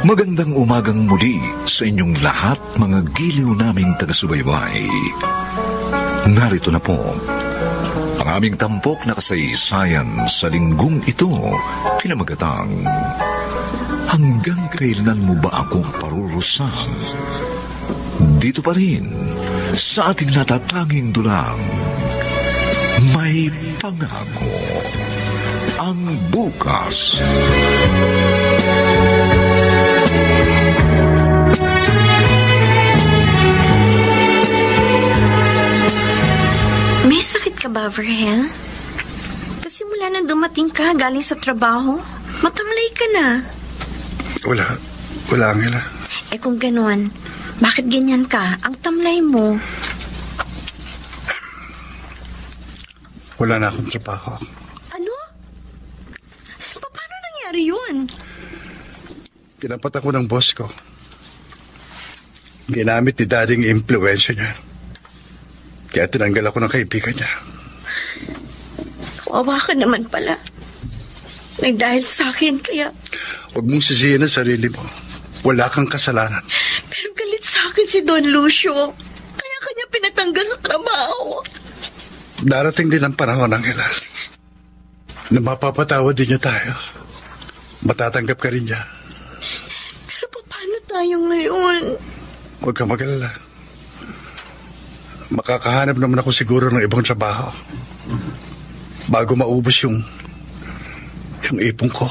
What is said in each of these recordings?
Magandang umagang muli sa inyong lahat, mga giliw naming taga-subaybay. Narito na po ang aming tampok na kasaysayan sa linggong ito, pinamagatang Hanggang Kailan Mo Ba Ako Parurusahan? Dito pa rin sa ating natatanging dulang, May Pangako ang Bukas. May sakit ka ba, Verhel? Kasi mula nang dumating ka galing sa trabaho, matamlay ka na. Wala, Angela. Kung gano'n, bakit ganyan ka? Ang tamlay mo. Wala na akong trabaho. Ano? Paano nangyari yun? Tinapat ako ng boss ko. Ginamit ni Daddy ang impluwensya niya. Kaya tinanggal ako ng kaibigan niya. Kawawa ka naman pala. Dahil sa akin, kaya... Huwag mong sisihin ang sarili mo. Wala kang kasalanan. Pero galit sa akin si Don Lucio. Kaya kanya pinatanggal sa trabaho. Darating din ang panahon, Angela, na mapapatawad din niya tayo. Matatanggap ka rin niya. Pero paano tayo ngayon? Huwag kang mag-alala. Makakahanap naman ako siguro ng ibang trabaho bago maubos yung ipon ko.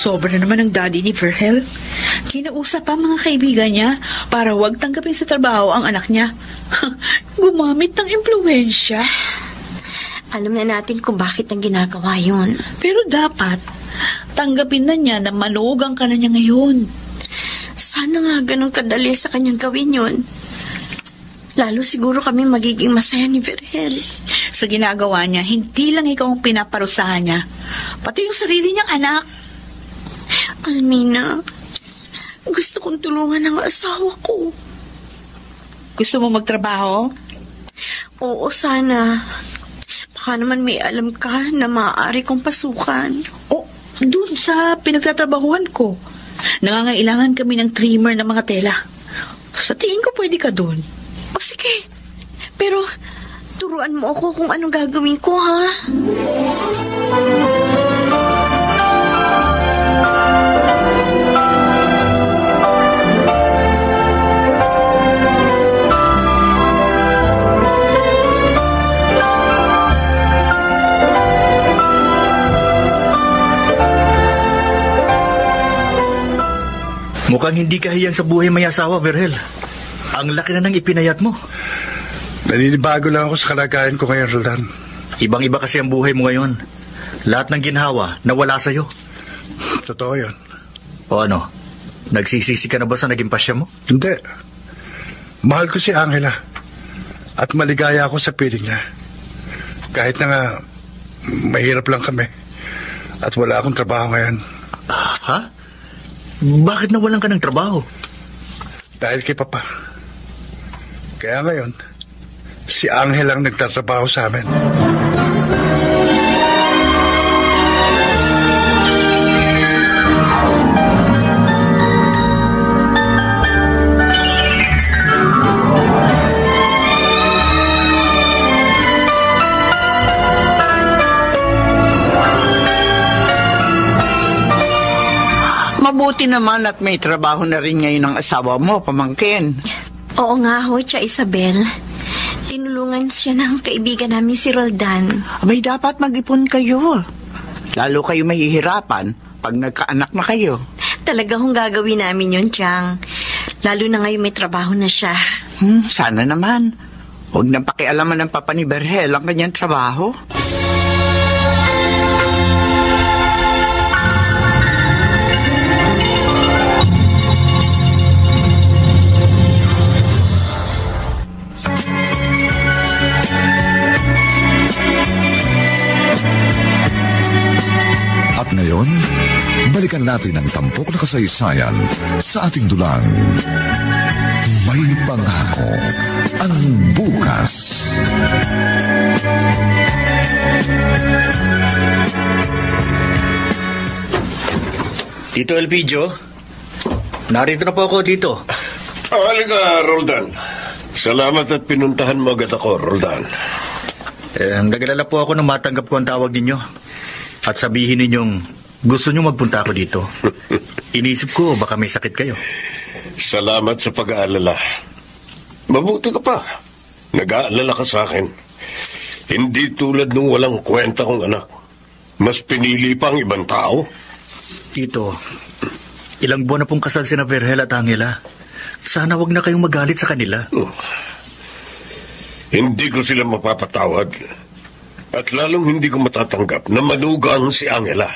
Sobra naman ang daddy ni Verhel. Kinausap pa mga kaibigan niya para huwag tanggapin sa trabaho ang anak niya. Gumamit ng impluwensya. Alam na natin kung bakit ang ginagawa yun. Pero dapat, tanggapin na niya na manugang ka na niya ngayon. Sana nga ganun kadali sa kanyang gawin yun. Lalo siguro kami magiging masaya ni Verhel. Sa ginagawa niya, hindi lang ikaw ang pinaparusahan niya. Pati yung sarili niyang anak. Almina, gusto kong tulungan ang asawa ko. Gusto mo magtrabaho? Oo, sana. Baka naman may alam ka na maaari kong pasukan. O, dun sa pinagtatrabahuan ko. Nangangailangan kami ng trimmer ng mga tela. Sa tingin ko pwede ka dun. O sige, pero turuan mo ako kung anong gagawin ko, ha? Mukhang hindi kahiyang sa buhay may asawa, Verhel. Ang laki na nang ipinayat mo. Naninibago lang ako sa kalagayan ko ngayon, Roldan. Ibang-iba kasi ang buhay mo ngayon. Lahat ng ginhawa nawala sa'yo. Totoo yun. O ano, nagsisisi ka na ba sa naging pasya mo? Hindi. Mahal ko si Angela. At maligaya ako sa piling niya. Kahit na nga, mahirap lang kami. At wala akong trabaho ngayon. Ha? Bakit nawalan ka ng trabaho? Dahil kay Papa. Kaya ngayon, si Angel ang nagtatrabaho sa amin. Mabuti naman at may trabaho na rin ngayon ang asawa mo, pamangkin. Oo nga ho, Tia Isabel. Tinulungan siya ng kaibigan namin si Roldan. Abay, dapat mag-ipon kayo. Lalo kayo mahihirapan pag nagkaanak na kayo. Talaga hong gagawin namin yun, Tiang. Lalo na ngayon may trabaho na siya. Sana naman. Huwag nang pakialaman ng papa ni Verhel ang kanyang trabaho. ngayon, balikan natin ang tampok na kasaysayan sa ating dulang. May pangako ang bukas. Tito Elpidio, narito na po ako dito. Halika, Roldan. Salamat at pinuntahan mo agad ako, Roldan. Nagalala po ako nang matanggap ko ang tawag ninyo. At sabihin ninyong gusto nyo magpunta ako dito. Inisip ko baka may sakit kayo. Salamat sa pag-aalala. Mabuti ka pa. Nag-aalala ka sa akin. Hindi tulad nung walang kwenta kong anak. Mas pinili pa ang ibang tao. Tito, ilang buwan na pong kasal sina Virgel at Angela. Sana wag na kayong magalit sa kanila. Hindi ko sila mapapatawad. At lalong hindi ko matatanggap na manugang si Angela.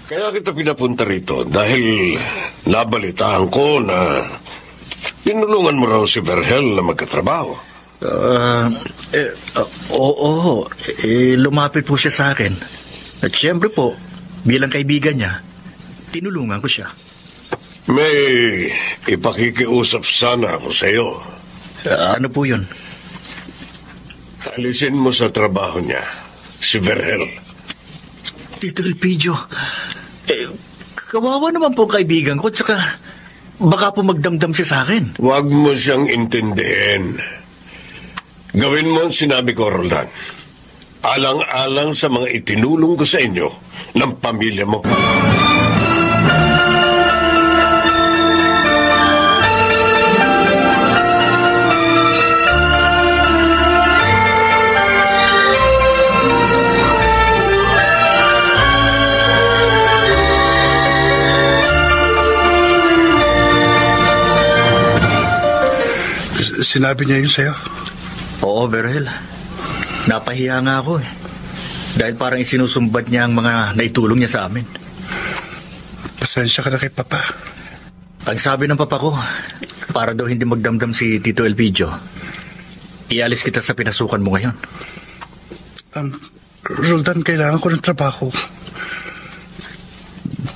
Kaya kita pinapunta rito dahil nabalitaan ko na tinulungan mo raw si Virgel na magkatrabaho. Oo. Lumapit po siya sa akin. At siyempre po, bilang kaibigan niya, tinulungan ko siya. May ipakikiusap sana ako sa iyo. Ano po yun? Alisin mo sa trabaho niya, si Virgel. Tito Elpidio, kawawa naman po kaibigan ko, tsaka baka po magdamdam siya sa akin. Huwag mo siyang intindihin. Gawin mo ang sinabi ko, Roldan. Alang-alang sa mga itinulong ko sa inyo ng pamilya mo. Sinabi niya yun sa'yo? Oo, Virgel. Napahiya nga ako eh. Dahil parang isinusumbat niya ang mga naitulong niya sa amin. Pasensya ka na kay Papa. Ang sabi ng papa ko, para daw hindi magdamdam si Tito Elpidio, ialis kita sa pinasukan mo ngayon. Roldan, kailangan ko ng trabaho.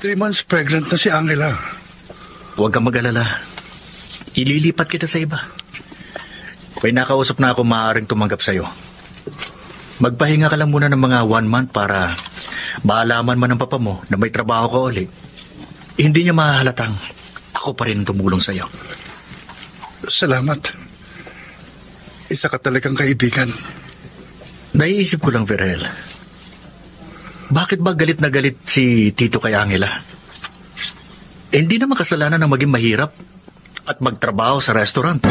3 months pregnant na si Angela. Huwag kang mag-alala. Ililipat kita sa iba. May nakausap na ako maaaring tumanggap sa'yo. Magpahinga ka lang muna ng mga 1 month para maalaman man ng papa mo na may trabaho ka ulit. Hindi niya mahalatang ako pa rin tumulong sa'yo. Salamat. Isa ka talagang kaibigan. Naiisip ko lang, Virgel. Bakit ba galit na galit si Tito kay Angela? Hindi naman kasalanan na maging mahirap at magtrabaho sa restaurant.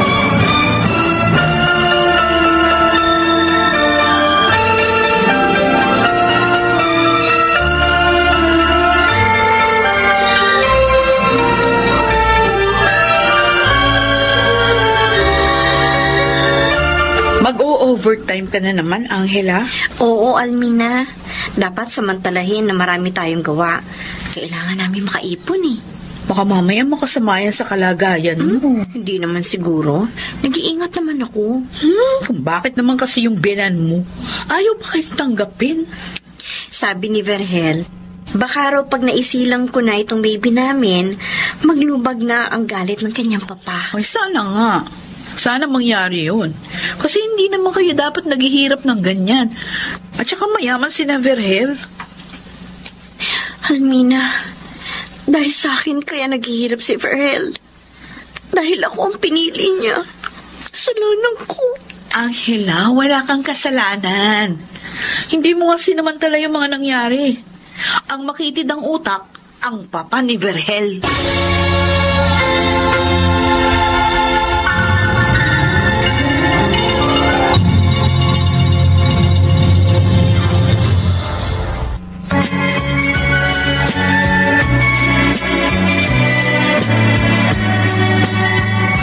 Mag-o-overtime ka na naman, Angela. Oo, Almina. Dapat samantalahin na marami tayong gawa. Kailangan namin makaipon eh. Baka mamaya makasamayan sa kalagayan mo. Hindi naman siguro. Nag-iingat naman ako. Kung bakit naman kasi yung binan mo, ayaw pa kayong tanggapin. Sabi ni Virgel, baka raw pag naisilang ko na itong baby namin, maglubag na ang galit ng kanyang papa. Ay, sana nga. Sana mangyari yun. Kasi hindi naman kayo dapat naghihirap ng ganyan. At saka mayaman si na Virgel. Almina, dahil sa akin kaya naghihirap si Virgel. Dahil ako ang pinili niya. Kasalanan ko. Angela, wala kang kasalanan. Hindi mo nga sinamantala yung mga nangyari. Ang makitid ang utak, ang papa ni Virgel.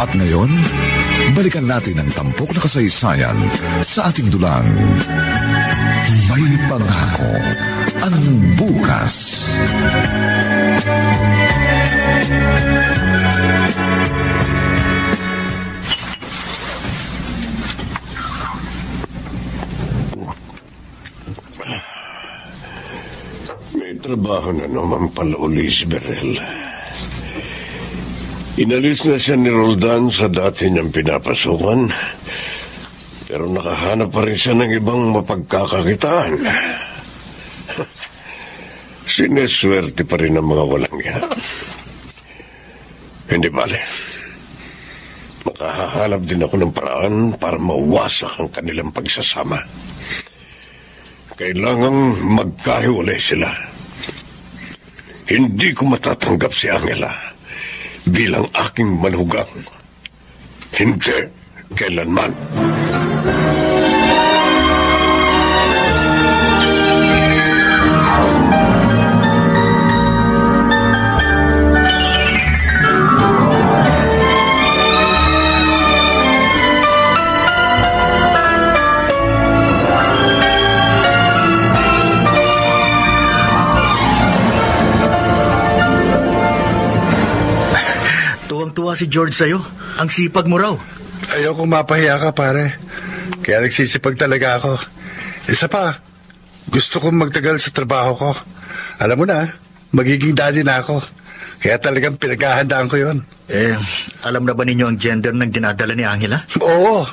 At ngayon, balikan natin ang tampok na kasaysayan sa ating dulang. May pangako ang bukas. May trabaho na naman pala uli si Berhel. Inalis na siya ni Roldan sa dati niyang pinapasukan, pero nakahanap pa rin siya ng ibang mapagkakakitaan. Sineswerte pa rin ang mga walang yan. Hindi bale. Makahahanap din ako ng paraan para mawasak ang kanilang pagsasama. Kailangang magkahiwalay sila. Hindi ko matatanggap si Angela bilang aking manugang. Hindi kailanman. Tuwang-tuwa si George sa'yo. Ang sipag mo raw. Ayoko mapahiya ka, pare. Kaya nagsisipag talaga ako. Isa pa, gusto kong magtagal sa trabaho ko. Alam mo na, magiging daddy na ako. Kaya talagang pinaghahandaan ko yon. Alam na ba ninyo ang gender ng dinadala ni Angela? Oo,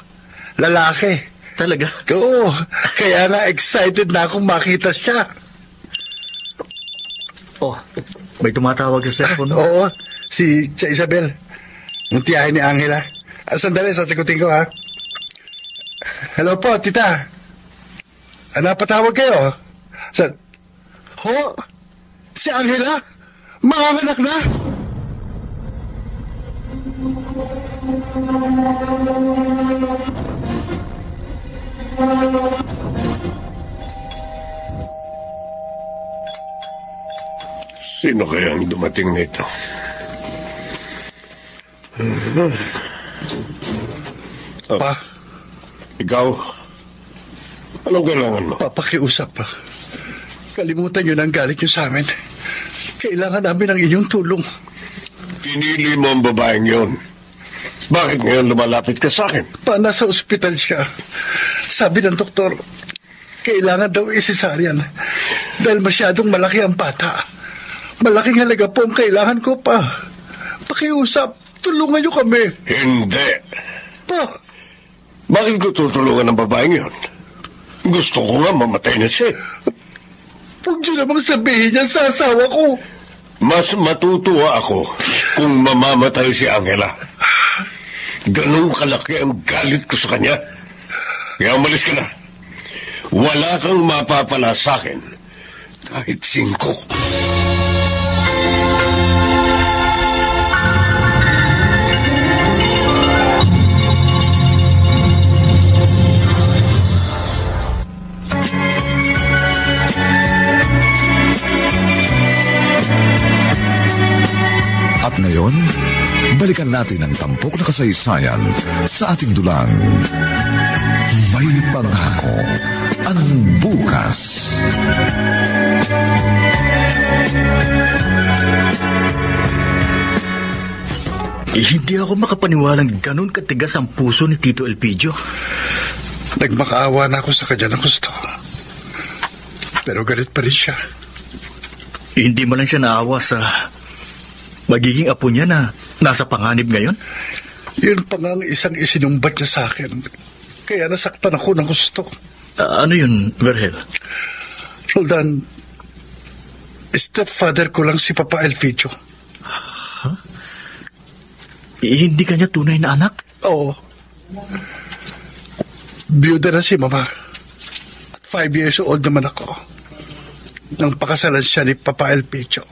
lalaki. Talaga? Oo, kaya na excited na akong makita siya. Oh, may tumatawag sa cellphone. Oo, si Tia Isabel. Ang tiyahin ni Angela. Sandali, sasagutin ko, ha? Hello po, tita. Napatawag kayo? Ho? Si Angela? Manganganak na? Sino kaya ang dumating nito? Pa? Ikaw? Anong kailangan mo? Papakiusap pa. Kalimutan nyo na ang galit nyo sa amin. Kailangan namin ang inyong tulong. Pinili mo ang babaeng yon. Bakit ngayon lumalapit ka sa akin? Pa, nasa ospital siya. Sabi ng doktor, kailangan daw isisaryan dahil masyadong malaki ang bata. Malaking halaga po ang kailangan ko, pa. Pakiusap, tulungan nyo kami. Hindi. Pa. Bakit ko tutulungan ang babaeng yon? Gusto ko nga mamatay na siya. Huwag nyo namang sabihin niya sa asawa ko. Mas matutuwa ako kung mamamatay si Angela. Ganun kalaki ang galit ko sa kanya. Kaya umalis ka na. Wala kang mapapala sa akin. Kahit 5. At ngayon, balikan natin ang tampok na kasaysayan sa ating dulang. May pangako ang bukas. Hindi ako makapaniwalang ganun katigas ang puso ni Tito Elpidio. Nagmakaawa na ako sa kanya ng gusto. Pero galit pa rin siya. Hindi mo lang siya naawa sa magiging apo niya na nasa panganib ngayon? Yun pa nga ang isang isinumbat niya sa akin. Kaya nasaktan ako ng gusto. Ano yun, Vergel? Roldan, stepfather ko lang si Papa Elpidio. Huh? Hindi kanya tunay na anak? Oo. Biyuda na si Mama. 5 years old naman ako. Nang pakasalan siya ni Papa Elpidio.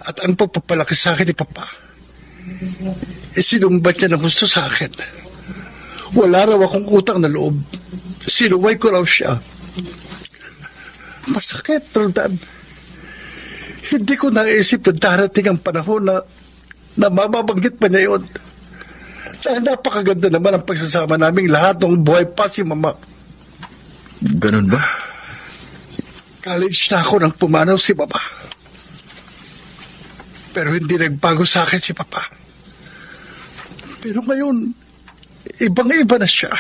At ang pagpapalaki sa akin ni Papa, sinumbat niya ng gusto sa akin. Wala raw akong utang na loob. Sinuway ko raw siya. Masakit, Roldan. Hindi ko naisip na darating ang panahon na mababanggit pa niya yun. Napakaganda naman ang pagsasama naming lahat nung buhay pa si Mama. Ganun ba? College na ako nang pumanaw si Mama. Pero hindi nagbago sa akin si Papa. Pero ngayon, ibang-iba na siya.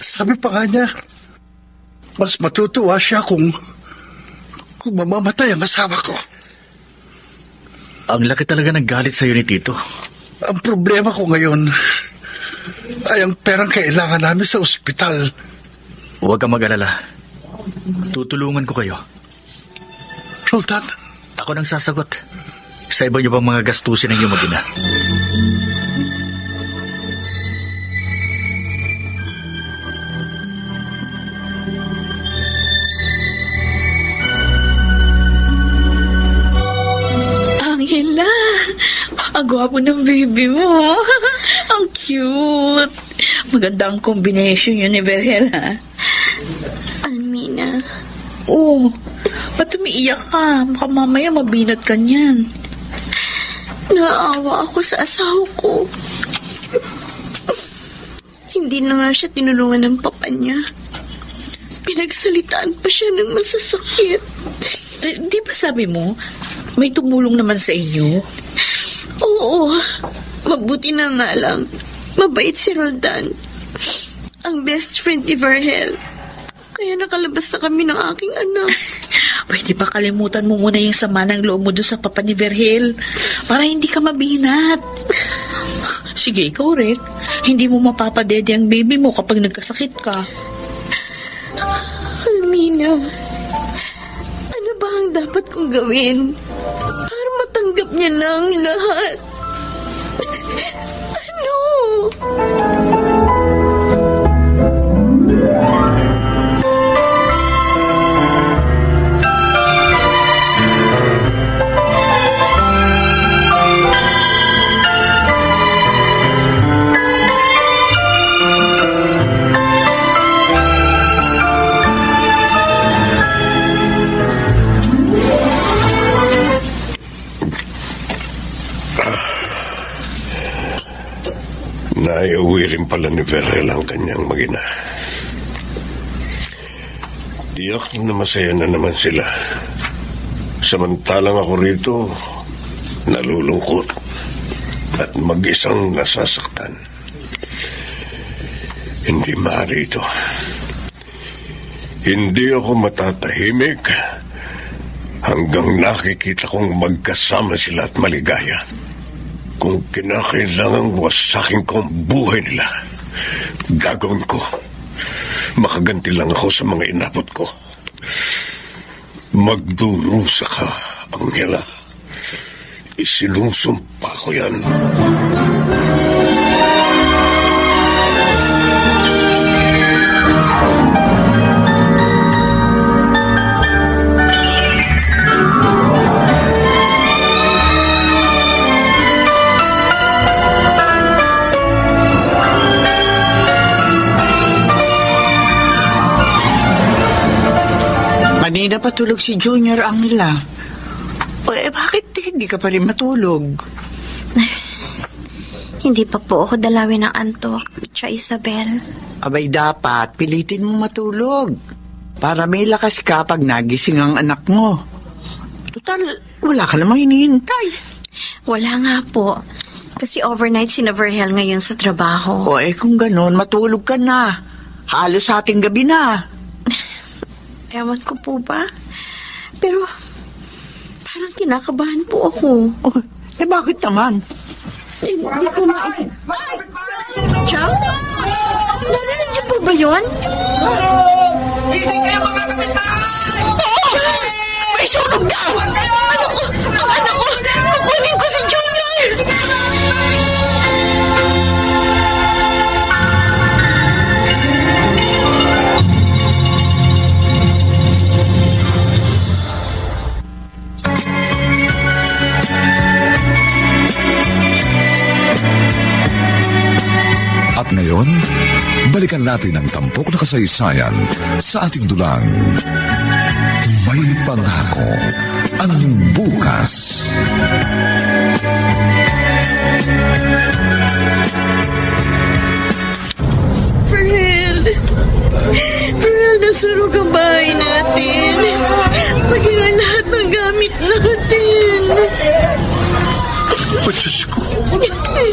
Sabi pa nga niya, Mas matutuwa siya kung mamamatay ang asawa ko. Ang laki talaga ng galit sa'yo ni Tito. Ang problema ko ngayon ay ang perang kailangan namin sa ospital. Huwag kang mag-alala. Tutulungan ko kayo. Roldan? Ako nang sasagot. Sa iba niyo bang mga gastusin ng iyong mag-ina? Angela, ang gwapo ng baby mo. Ang cute. Maganda ang combination yun ni Verhel, ha? Almina. Oh, ba't umiiyak ka? Baka mamaya mabinat ka niyan. Naawa ako sa asawa ko. Hindi na nga siya tinulungan ng papa niya. Pinagsalitaan pa siya ng masasakit. Di ba sabi mo, may tumulong naman sa inyo? Oo, mabuti na nga lang. Mabait si Roldan. Ang best friend ni Verhel. Kaya nakalabas na kami ng aking anak. Pwede ba kalimutan mo muna yung sama ng loob mo doon sa papa ni Verhel para hindi ka mabinat? Sige, ikaw rin. Hindi mo mapapadede ang baby mo kapag nagkasakit ka. Almina, ano ba ang dapat kong gawin para matanggap niya na ang lahat? Ano? Naiuwi rin pala ni Verhel ang kanyang mag-ina. Tiyak na masaya na naman sila. Samantalang ako rito, nalulungkot at mag-isang nasasaktan. Hindi maaari ito. Hindi ako matatahimik hanggang nakikita kong magkasama sila at maligaya. Kung kinakailangang wasakin ko ang buhay nila, gagawin ko. Makaganti lang ako sa mga inabot ko. Magdurusa ka, Angela. Isinusumpa ko yan. Kanina patulog si Junior, Angela. Bakit hindi ka pa rin matulog? Hindi pa po ako dalawin ng antok, Tia Isabel. Abay, dapat pilitin mo matulog para may lakas ka pag nagising ang anak mo. Total, wala ka namang hinihintay. Wala nga po. Kasi overnight si Verhel ngayon sa trabaho. Kung ganon, matulog ka na. Halos ating gabi na. Ewan ko po ba? Pero, parang kinakabahan po ako. Bakit naman? Hindi ko Chang? Narinig niyo po ba yun? Gising kayo mga kapitbahay! Chang! May sunog daw! Anak ko! Kukunin ko si Junior! At ngayon, balikan natin ang tampok na kasaysayan sa ating dulang. May pangako ang bukas. Verhel, nasunog ang bahay natin. Paging ang lahat ng gamit natin. Diyos ko.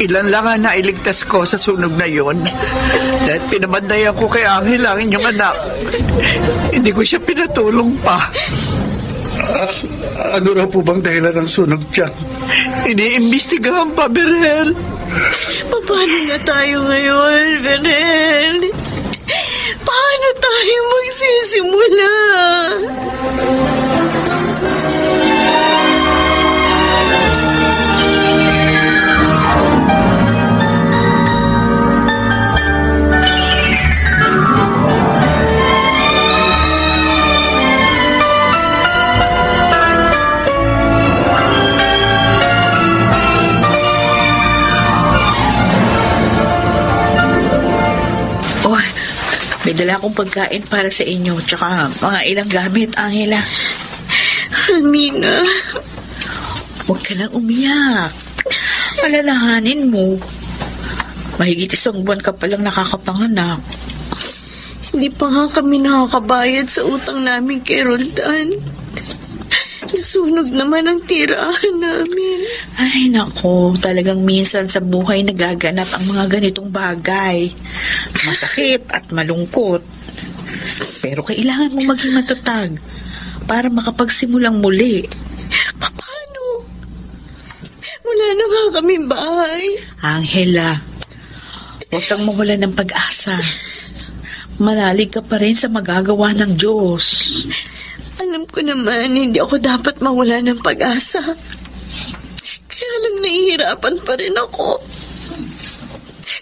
Ilan lang ang nailigtas ko sa sunog na yon. Dahil pinabandayan ko kay Angel ang inyong anak. Hindi ko siya pinatulong pa. Ano raw po bang dahilan ng sunog dyan? Iniimbestigahan pa, Berhel. Paano na tayo ngayon, Berhel? Paano tayo magsisimula? May dala akong pagkain para sa inyo, tsaka mga ilang gamit, Angela. Almina. Huwag ka nang umiyak. Alalahanin mo. Mahigit 1 buwan ka palang nakakapanganak. Hindi pa nga kami nakakabayad sa utang namin kay Roldan. Nasunog naman ang tirahan namin. Ay, nako. Talagang minsan sa buhay nagaganap ang mga ganitong bagay. Masakit at malungkot. Pero kailangan mo maging matatag para makapagsimulang muli. Paano? Wala na nga kaming bahay. Angela, huwag kang mawala ng pag-asa. Manalig ka pa rin sa magagawa ng Diyos. Alam ko naman, hindi ako dapat mawala ng pag-asa. Kaya lang nahihirapan pa rin ako.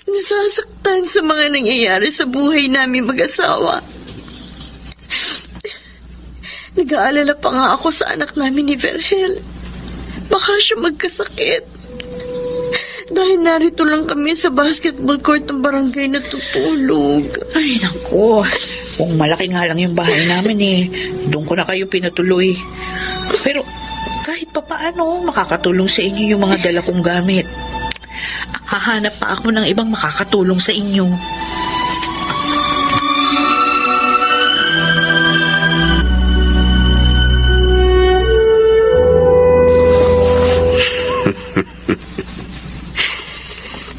Nasasaktan sa mga nangyayari sa buhay namin mag-asawa. Nag-aalala pa nga ako sa anak namin ni Verhel. Baka siya magkasakit. Dahil narito lang kami sa basketball court ng barangay na tutulog. Ay, nako. Kung malaki nga lang yung bahay namin doon ko na kayo pinatuloy. Pero kahit pa paano, makakatulong sa inyo yung mga dala kong gamit. Hahanap pa ako ng ibang makakatulong sa inyo.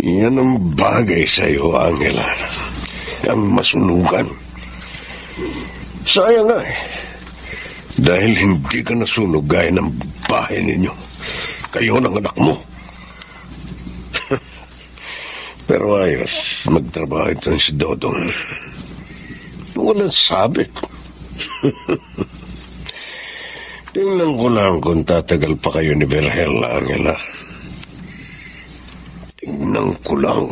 Yan ang bagay sa'yo, Angela. Ang masunugan. Sayang nga dahil hindi ka nasunog gaya ng bahay ninyo. Kayo ng anak mo. Pero ayos, magtrabaho ito si Dodong. Walang sabit. Tingnan ko lang kung tatagal pa kayo ni Verhel, Angela. Tingnan ko lang.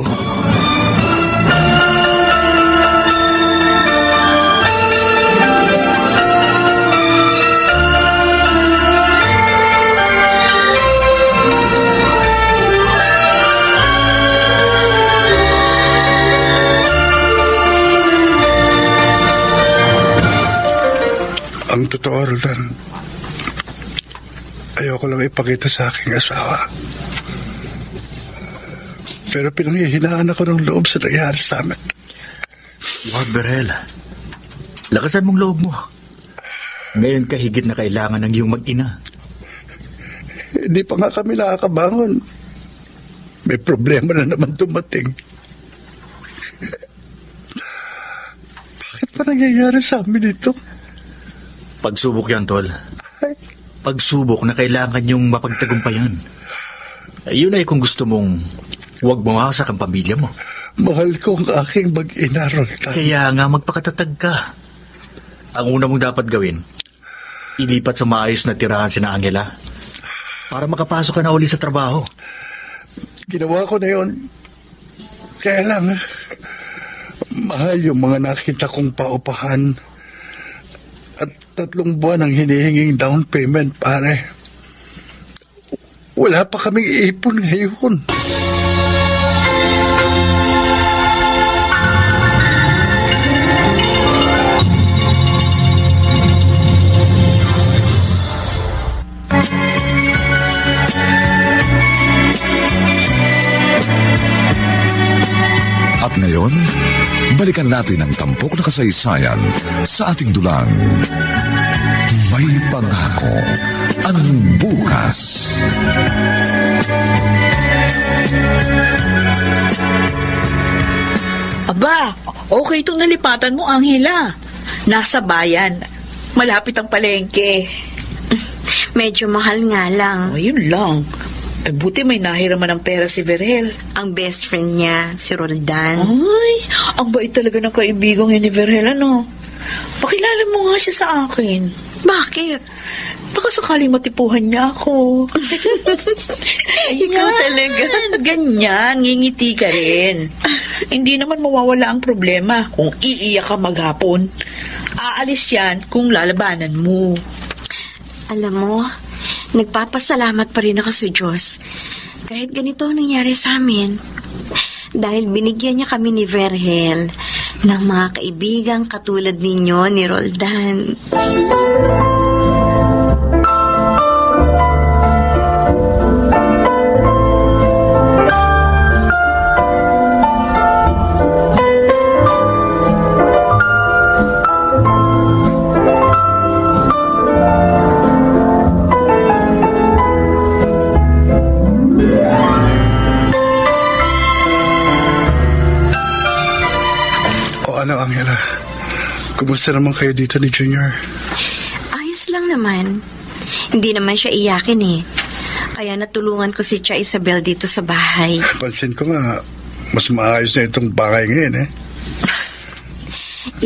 Ang totoo, Roldan, ayoko lang ipakita sa aking asawa. Pero pinanghihinaan ako ng loob sa nangyari sa amin. Wag, Berhel. Lakasan mong loob mo. Ngayon ka higit na kailangan ng iyong mag-ina. Hindi pa nga kami nakakabangon. May problema na naman dumating. Bakit pa nangyayari sa amin ito? Pagsubok yan, Tol. Pagsubok na kailangan yung mapagtagumpayan. Yun ay kung gusto mong huwag mawasak ang pamilya mo. Mahal ko ang aking mag-ina, Roldan. Kaya nga magpakatatag ka. Ang una mong dapat gawin, ilipat sa maayos na tirahan si Angela para makapasok ka na uli sa trabaho. Ginawa ko na yun. Kaya lang, mahal yung mga nakita kong paupahan. At 3 buwan ang hinihinging down payment, pare. Wala pa kaming ipon ngayon. At ngayon, balikan natin ang tampok na kasaysayan sa ating dulang. May pangako ang bukas. Aba, okay itong nalipatan mo, Angela. Nasa bayan. Malapit ang palengke. Medyo mahal nga lang. Ayun lang. Buti may nahiraman ng pera si Verhel. Ang best friend niya, si Roldan. Ay, ang bait talaga ng kaibigang yun ni Verhel, ano? Pakilala mo nga siya sa akin. Bakit? Baka sakaling matipuhan niya ako. Ikaw talaga. Ganyan, ngingiti ka rin. Hindi naman mawawala ang problema kung iiyak ka maghapon. Aalis yan kung lalabanan mo. Alam mo, nagpapasalamat pa rin ako sa Diyos. Kahit ganito ang nangyari sa amin. Dahil binigyan niya kami ni Verhel ng mga kaibigang katulad ninyo ni Roldan. Ano, Angela? Kumusta naman kayo dito ni Junior? Ayos lang naman. Hindi naman siya iyakin eh. Kaya natulungan ko si Tia Isabel dito sa bahay. Pansin ko nga, mas maayos na itong bahay ngayon eh.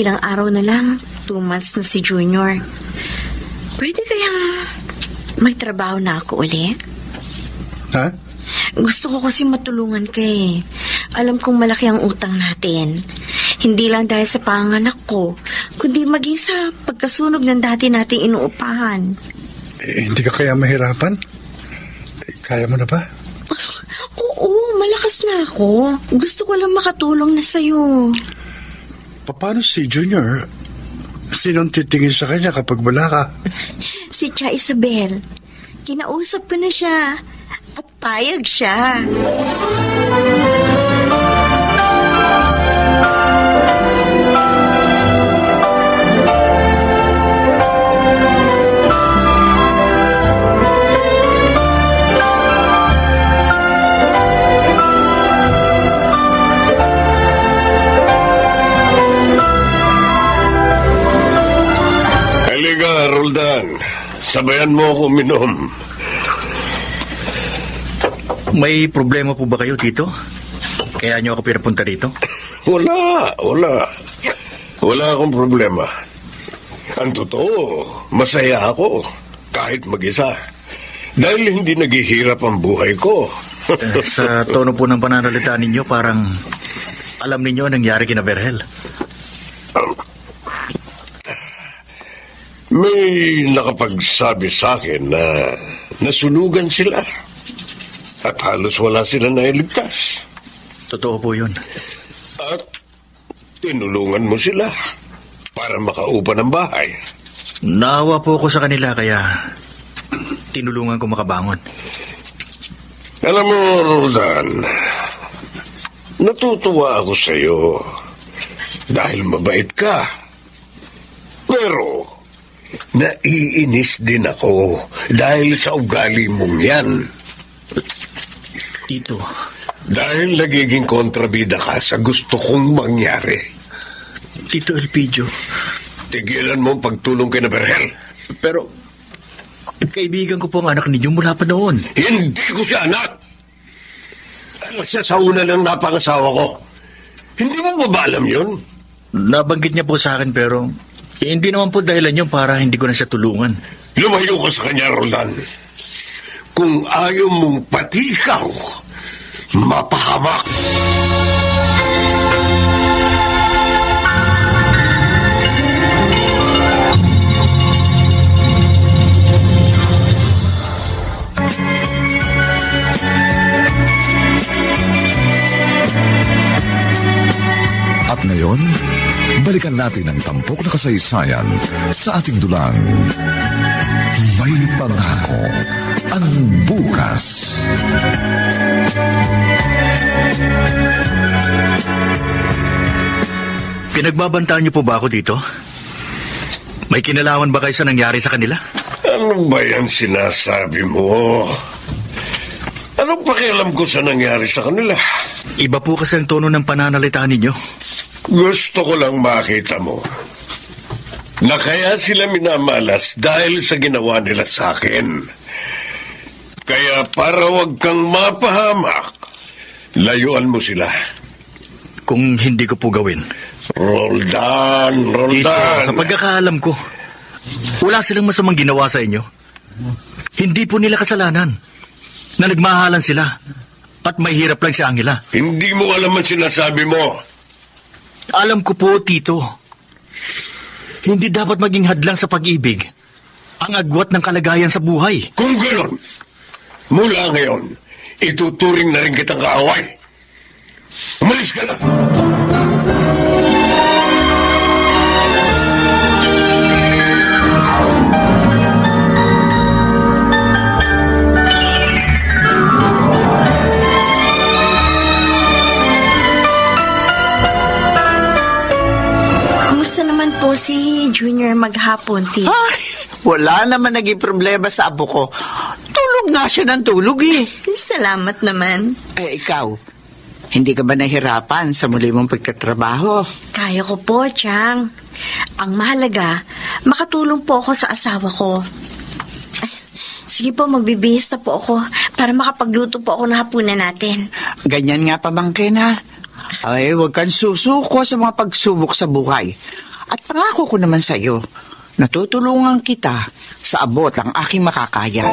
Ilang araw na lang, 2 months na si Junior. Pwede kayang magtrabaho na ako ulit? Ha? Gusto ko kasi matulungan ka eh. Alam kong malaki ang utang natin. Hindi lang dahil sa panganak ko, kundi maging sa pagkasunog ng dati nating inuupahan. Hindi ka kaya mahirapan? Kaya mo na ba? Oo, malakas na ako. Gusto ko lang makatulong na sa'yo. Paano si Junior? Sinong titingin sa kanya kapag wala ka? Si Tia Isabel. Kinausap ko na siya. At payag siya. Halika, Roldan. Sabayan mo ako uminom. May problema po ba kayo, Tito? Kaya niyo ako pinapunta dito? Wala. Wala akong problema. Ang totoo, masaya ako kahit mag-isa. Dahil hindi naghihirap ang buhay ko. Sa tono po ng pananalita ninyo, parang alam ninyo ang nangyari kina Verhel. May nakapagsabi sa akin na nasunugan sila. At halos wala sila nailigtas. Totoo po yun. At tinulungan mo sila para makaupa ng bahay. Naawa po ako sa kanila kaya tinulungan ko makabangon. Alam mo, Roldan, natutuwa ako sa iyo dahil mabait ka. Pero naiinis din ako dahil sa ugali mong yan. Tito. Dahil nagiging kontrabida ka sa gusto kong mangyari. Tito Elpidio. Tigilan mo ang pagtulong kay na Verhel. Pero, kaibigan ko po ang anak ninyo mula pa noon. Hindi ko siya anak! Siya sa una lang napangasawa ko. Hindi mo ba alam yun? Nabanggit niya po sa akin pero hindi naman po dahilan yun para hindi ko na siya tulungan. Lumayo ka sa kanya, Roldan. Kung ayaw mong pati ikaw, mapahamak. At ngayon, balikan natin ang tampok na kasaysayan sa ating dulang. May pangako ang bukas. Pinagbabantaan niyo po ba ako dito? May kinalaman ba kayo sa nangyari sa kanila? Ano ba yan sinasabi mo? Anong pakialam ko sa nangyari sa kanila? Iba po kasi ang tono ng pananalita ninyo. Gusto ko lang makita mo na kaya sila minamalas dahil sa ginawa nila sa akin. Kaya para wag kang mapahamak, layuan mo sila. Kung hindi ko po gawin. Roldan! Tito, sa pagkakaalam ko, wala silang masamang ginawa sa inyo. Hindi po nila kasalanan na nagmahalan sila at may hirap lang si Angela. Hindi mo alam ang sinasabi mo. Alam ko po, Tito. Hindi dapat maging hadlang sa pag-ibig ang agwat ng kalagayan sa buhay. Kung gano'n, mula ngayon, ituturing na rin kitang kaaway. Umalis ka na! Kumusta naman po si Junior maghapon, Tito? Ay, wala naman naging problema sa apo ko. Tulog nga siya ng tulog eh. Salamat naman. Eh, ikaw, hindi ka ba nahirapan sa muli mong pagtatrabaho? Kaya ko po, Chang. Ang mahalaga, makatulong po ako sa asawa ko. Ay, sige po, magbibihis na po ako para makapagluto po ako ng hapunan natin. Ganyan nga pamangkin ha. Ay, huwag kang susuko sa mga pagsubok sa buhay. At pangako ko naman sa iyo, natutulungan kita sa abot ang aking makakaya.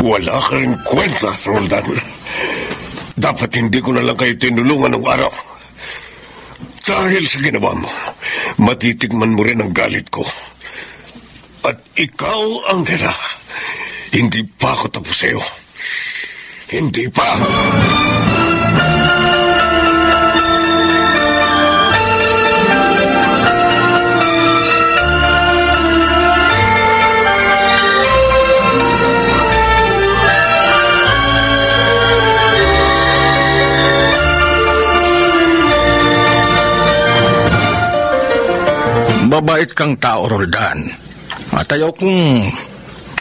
Wala ka rin kwenta, Roldan. Dapat hindi ko na lang kayo tinulungan ng araw. Dahil sa ginawa mo, matitikman mo rin ang galit ko. At ikaw, Angela, hindi pa ako tapos sa'yo. Hindi pa. Mabait kang tao, Roldan. At ayaw kong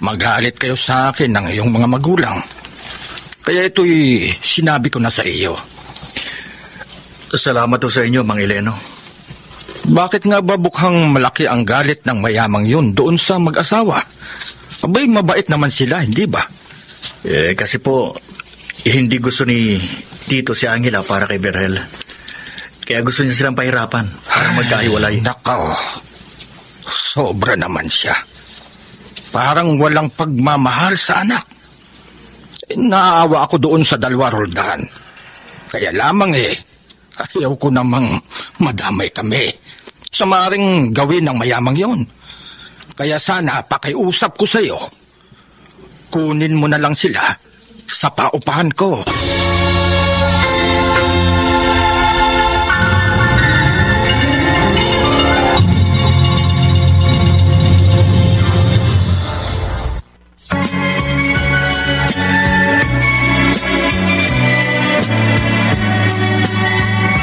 magalit kayo sa akin ng iyong mga magulang. Kaya ito'y sinabi ko na sa iyo. Salamat po sa inyo, Mang Eleno. Bakit nga ba bukhang malaki ang galit ng mayamang yun doon sa mag-asawa? Abay, mabait naman sila, hindi ba? Kasi po, hindi gusto ni Tito si Angela para kay Berhel. Kaya gusto niya silang pahirapan para magkahiwalay. Nakaw, sobra naman siya. Parang walang pagmamahal sa anak. Naawa ako doon sa dalawa, Roldan. Kaya lamang ayaw ko namang madamay kami sa maaaring gawin ng mayamang yon. Kaya sana pakiusap ko sa iyo, kunin mo na lang sila sa paupahan ko.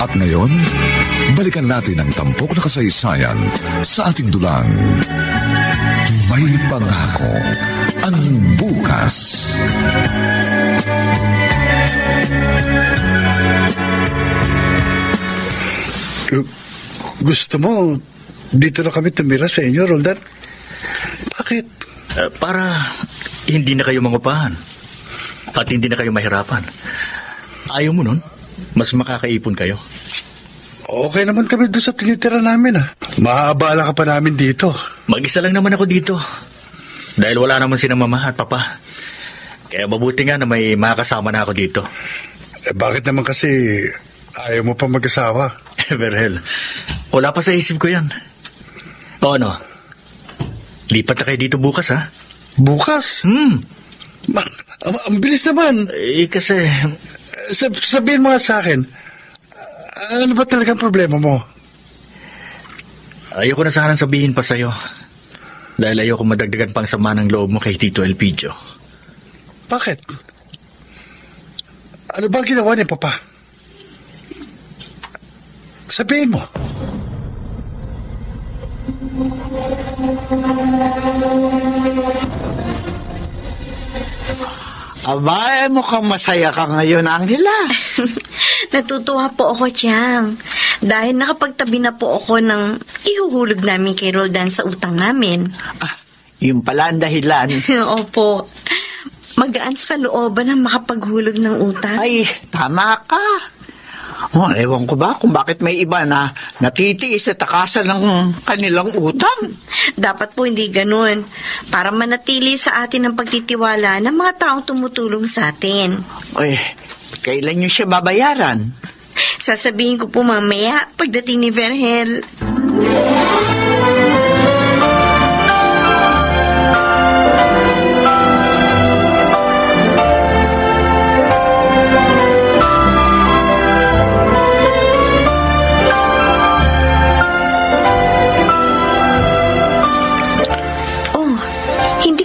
At ngayon, balikan natin ang tampok na kasaysayan sa ating dulang. May pangako ang bukas. Gusto mo, dito na kami tumira sa inyo, Roldan? Bakit? Para hindi na kayo mangupahan at hindi na kayo mahirapan. Ayaw mo nun? Mas makakaipon kayo. Okay naman kami doon sa tinitira namin, ah. Maaabala ka pa namin dito. Mag-isa lang naman ako dito. Dahil wala naman si mama at papa. Kaya mabuti nga na may makakasama na ako dito. Bakit naman kasi ayaw mo pa mag-asawa? Berhel, wala pa sa isip ko yan. O ano? Lipat na kayo dito bukas, ha? Bukas? Ang bilis naman. Kasi... Sabihin mo nga sa akin, ano ba talagang problema mo? Ayoko na sanang sabihin pa sa'yo. Dahil ayoko madagdagan pang sama ng loob mo kay Tito Elpidio. Bakit? Ano ba ginawa ni Papa? Sabihin mo. Aba, mukhang masaya ka ngayon, Angela. Natutuwa po ako, Chang. Dahil nakapagtabi na po ako ng ihuhulog namin kay Roldan sa utang namin. Yung pala ang dahilan. Opo. Magaan sa kalooban ang makapaghulog ng utang. Ay, tama ka. Ewan ko ba kung bakit may iba na natitiis sa takasan ng kanilang utang. Dapat po hindi ganun. Para manatili sa atin ang pagtitiwala ng mga taong tumutulong sa atin. Ay, kailan nyo siya babayaran? Sasabihin ko po mamaya pagdating ni Vergel.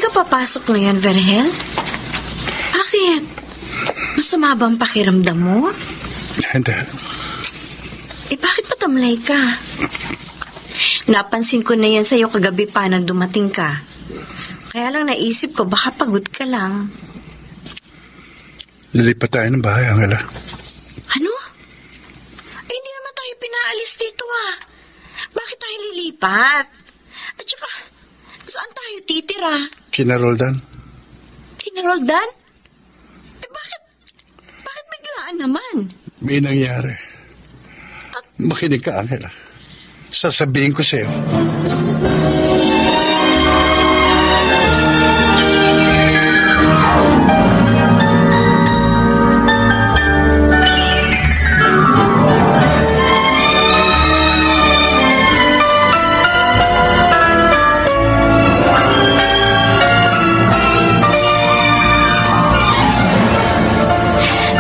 Papasok ngayon, Vergel? Bakit? Masama ba ang pakiramdam mo? Hindi. Bakit patamlay ka? Napansin ko na yan sa'yo kagabi pa nang dumating ka. Kaya lang naisip ko, baka pagod ka lang. Lilipat tayo ng bahay, Angela. Ano? Hindi naman tayo pinaalis dito, Bakit tayo lilipat? At saka, saan tayo titira? Kina Roldan. Kina Roldan? Bakit biglaan naman? May nangyari. Makinig ka, Angela. Sasabihin ko sa'yo.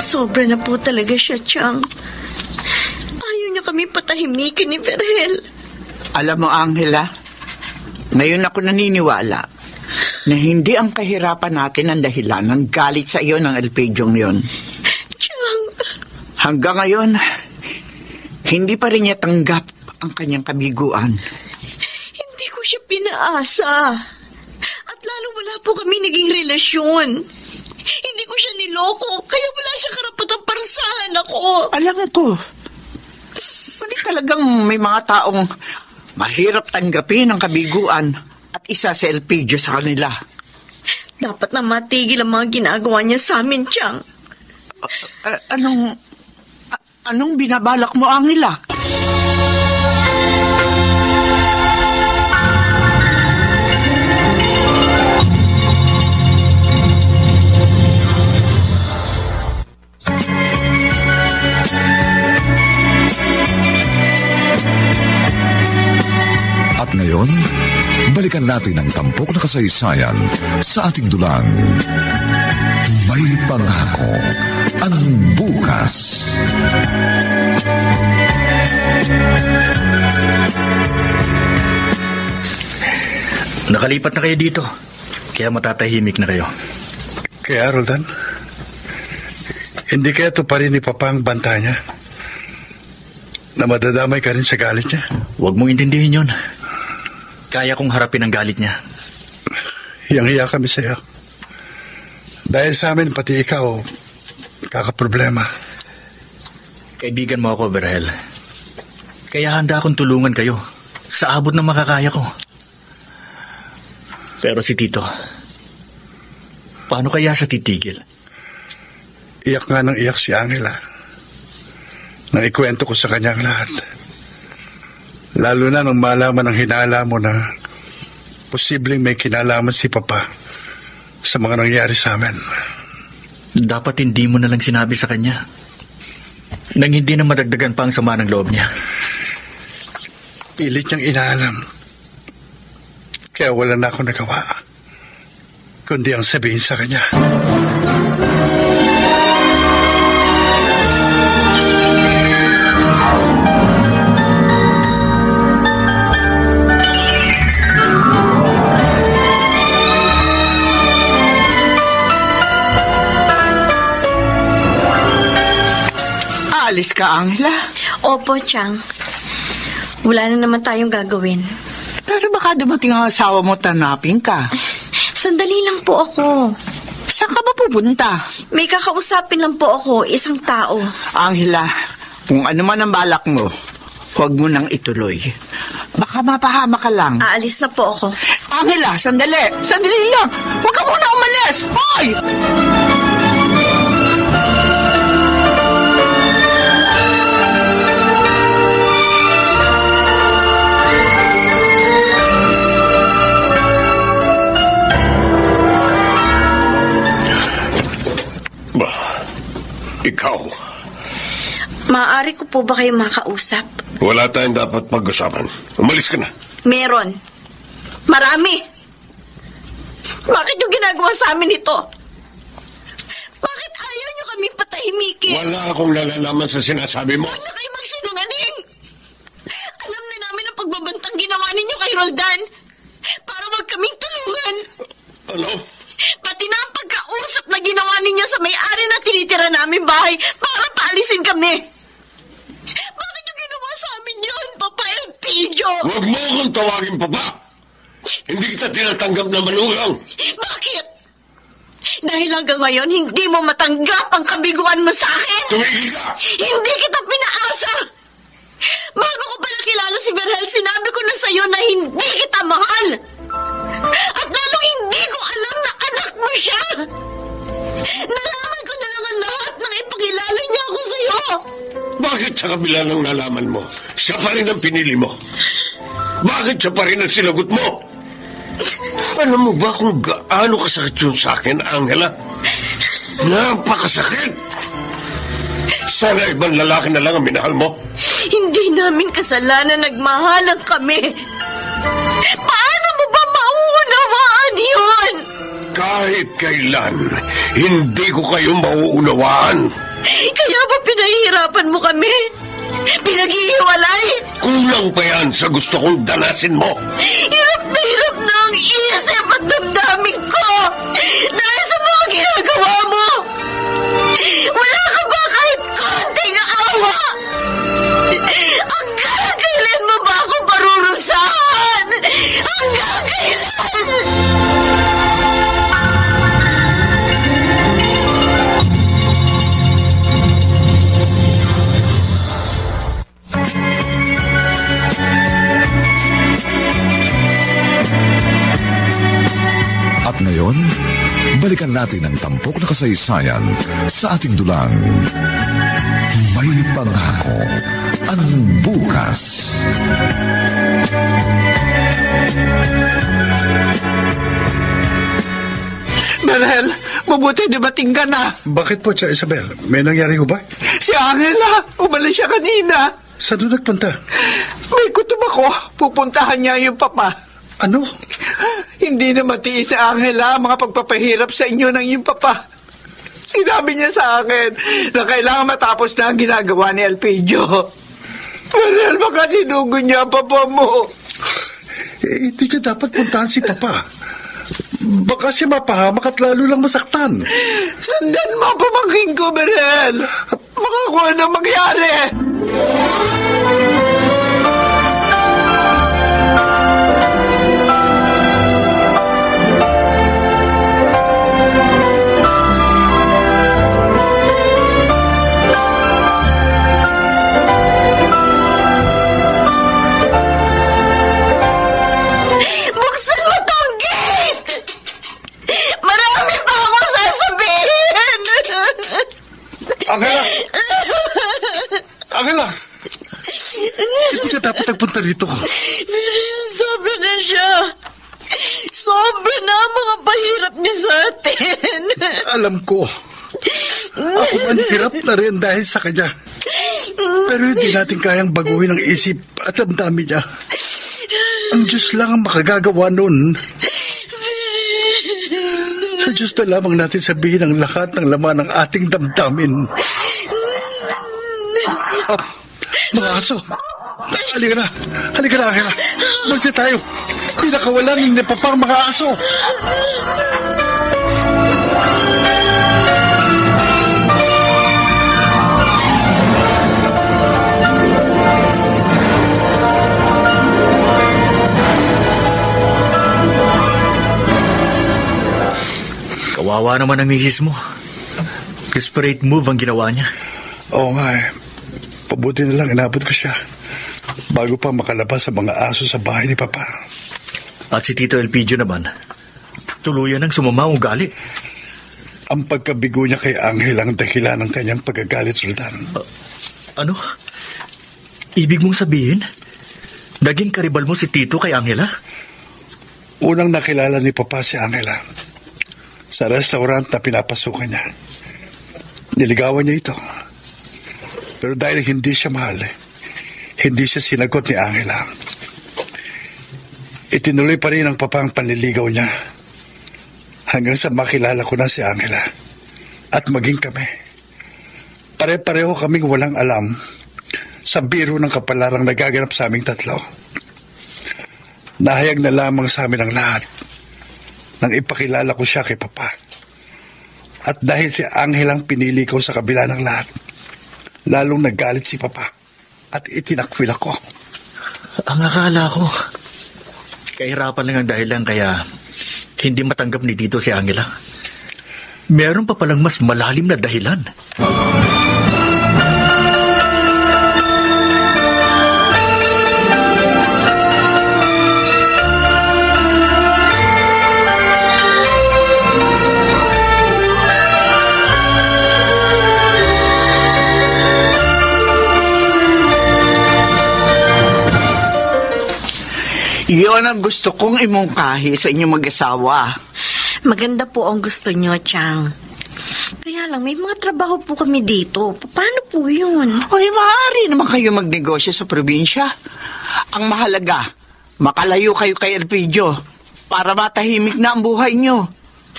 Sobra na po talaga siya, Chang. Ayaw niya kami patahimikin ni Vergel. Alam mo, Angela, ngayon ako naniniwala na hindi ang kahirapan natin ang dahilan ng galit sa iyo ng Elpidiong yon. Chang. Hanggang ngayon, hindi pa rin niya tanggap ang kanyang kabiguan. Hindi ko siya pinaasa. At lalo wala po kami naging relasyon. Hindi ko siya niloko, kaya wala siya karapatang parusahan ako. Alam ko, talagang may mga taong mahirap tanggapin ang kabiguan at isa sa Elpidio sa kanila. Dapat na matigil ang mga ginagawa niya sa amin, Chang. Anong binabalak mo, Angela? At ngayon, balikan natin ang tampok na kasaysayan sa ating dulang. May pangako ang bukas. Nakalipat na kayo dito, kaya matatahimik na kayo. Kaya, Roldan, hindi kaya ito pa rin ni Papa ang banta niya? Na madadamay ka rin sa galit niya? Huwag mong intindihin yun. Kaya kong harapin ang galit niya. Hiyang-hiya kami sa'yo. Dahil sa amin, pati ikaw, kakaproblema. Kaibigan mo ako, Vergel. Kaya handa akong tulungan kayo sa abot ng makakaya ko. Pero si Tito, paano kaya sa titigil? Iyak nga ng iyak si Angela. Nang ikwento ko sa kanya ang lahat. Lalo na nung malaman ang hinala mo na posibleng may kinalaman si Papa sa mga nangyari sa amin. Dapat hindi mo na lang sinabi sa kanya. Nang hindi na madagdagan pa ang sama ng loob niya. Pilit niyang inaalam. Kaya wala na akong nagawa. Kundi ang sabihin sa kanya. Aalis ka, Angela? Opo, Chang. Wala na naman tayong gagawin. Pero baka dumating ang asawa mo, tanapin ka. Sandali lang po ako. Saan ka ba pupunta? May kakausapin lang po ako, isang tao. Angela, kung ano man ang balak mo, huwag mo nang ituloy. Baka mapahama ka lang. Aalis na po ako. Angela, sandali! Sandali lang! Huwag ka muna umalis! Hoy! Ikaw. Maaari ko po ba kayo makausap? Wala tayong dapat pag-usapan. Umalis ka na. Meron. Marami. Bakit yung ginagawa sa amin ito? Bakit ayaw nyo kaming patahimikin? Wala akong nalalaman sa sinasabi mo. Huwag na kayo magsinungaling. Alam na namin ang pagbabantang ginawa ninyo kay Roldan para wag kaming tulungan. Ano? Pati na ang pagkausap na ginawa ninyo sa may-ari na tinitira namin bahay para paalisin kami. Bakit yung ginawa sa amin yun, Papa Elpidio? Huwag mo akong tawagin, Papa. Hindi kita tinatanggap na manugang. Bakit? Dahil hanggang ngayon, hindi mo matanggap ang kabiguan mo sa akin? Tumigil ka! Hindi kita pinaasa! Bago ko pa nakilala si Verhel, sinabi ko na sa'yo na hindi kita mahal! At lalong hindi ko alam na anak mo siya! Nalaman ko na lang ang lahat nang ipakilala niya ako sa'yo! Bakit sa kabila ng nalaman mo, siya pa rin ang pinili mo? Bakit siya pa rin ang sinagot mo? Alam mo ba kung gaano kasakit yun sa akin, Angela? Napakasakit! Sana ibang lalaki na lang ang minahal mo. Hindi namin kasalanan nagmahalan kami. Paano mo ba mauunawaan yun? Kahit kailan, hindi ko kayo mauunawaan. Kaya ba pinahihirapan mo kami? Pinag-iiwalay? Kulang pa yan sa gusto kong danasin mo. Hirap na ang isip at damdamin ko dahil sa mga ginagawa mo. Wala ka ba kahit konting awa? Hanggang kailan mo ba ako parurusahan? Hanggang kailan? At ngayon, balikan natin ang tampok na kasaysayan sa ating dulang. May pangako ang bukas. Verhel, mabuti dumating ka na. Bakit po, Tia Isabel? May nangyari ko ba? Si Angela, umalis siya kanina. Saan doon nagpunta? May kutob ako, pupuntahan niya yung papa. Ano? Hindi na matiis si Angela ang mga pagpapahirap sa inyo ng iyong papa. Sinabi niya sa akin na kailangan matapos na ang ginagawa ni Elpidio. Pero baka sinugo niya ang papa mo. Hindi ka dapat puntahan si Papa. Baka siya mapahamak at lalo lang masaktan. Sundan mo ang pamangkin ko, Berhel. Baka kung ano mangyari. Angela! Angela! Hindi ka dapat nagpunta rito. Sobra na siya. Sobra na ang mga pahirap niya sa atin. Alam ko. Ako man hirap na rin dahil sa kanya. Pero hindi natin kayang baguhin ang isip at damdamin niya. Ang Diyos lang ang makagagawa nun. Sa Diyos na lamang natin sabihin ang lahat ng laman ng ating damdamin. Mga aso, halika na, Angela. Magsa tayo. Pinakawalan ng napapang mga aso. Kawawa naman ang misis mo. Desperate move ang ginawa niya. Oo nga eh. Pabuti na lang inabot ko siya bago pa makalabas sa mga aso sa bahay ni Papa. At si Tito Elpidio naman, tuluyan ang sumama ang ugali. Ang pagkabigo niya kay Angel ang dahilan ng kanyang pagkagalit, Sultan. Ano? Ibig mong sabihin, naging karibal mo si Tito kay Angela? Unang nakilala ni Papa si Angela sa restaurant na pinapasukan niya. Niligawan niya ito. Pero dahil hindi siya mahal, hindi siya sinagot ni Angela. Itinuloy pa rin ng Papa ang panliligaw niya hanggang sa makilala ko na si Angela at maging kami. Pare-pareho kaming walang alam sa biro ng kapalarang nagaganap sa aming tatlo. Nahayag na lamang sa amin ang lahat nang ipakilala ko siya kay Papa. At dahil si Angel ang pinili ko sa kabila ng lahat, lalong nagalit si Papa at itinakwil ako. Ang akala ko, kahirapan lang ang dahilan kaya hindi matanggap ni Tito si Angela. Meron pa palang mas malalim na dahilan. Iyon ang gusto kong imungkahi sa inyong mag-asawa. Maganda po ang gusto nyo, Chang. Kaya lang, may mga trabaho po kami dito. Paano po yun? Ay, maaari naman kayo magnegosyo sa probinsya. Ang mahalaga, makalayo kayo kay Elpidio para matahimik na ang buhay nyo.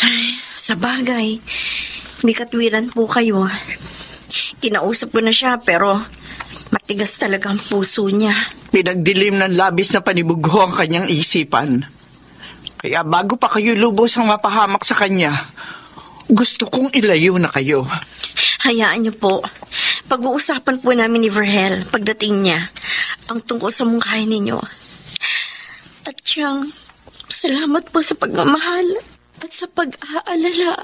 Ay, sa bagay, may katwiran po kayo. Kinausap ko na siya pero matigas talaga ang puso niya. Pinagdilim ng labis na panibugho ang kanyang isipan. Kaya bago pa kayo lubos ang mapahamak sa kanya, gusto kong ilayo na kayo. Hayaan niyo po. Pag-uusapan po namin ni Verhel pagdating niya ang tungkol sa mungkahin ninyo. At siyang, salamat po sa pagmamahal at sa pag-aalala.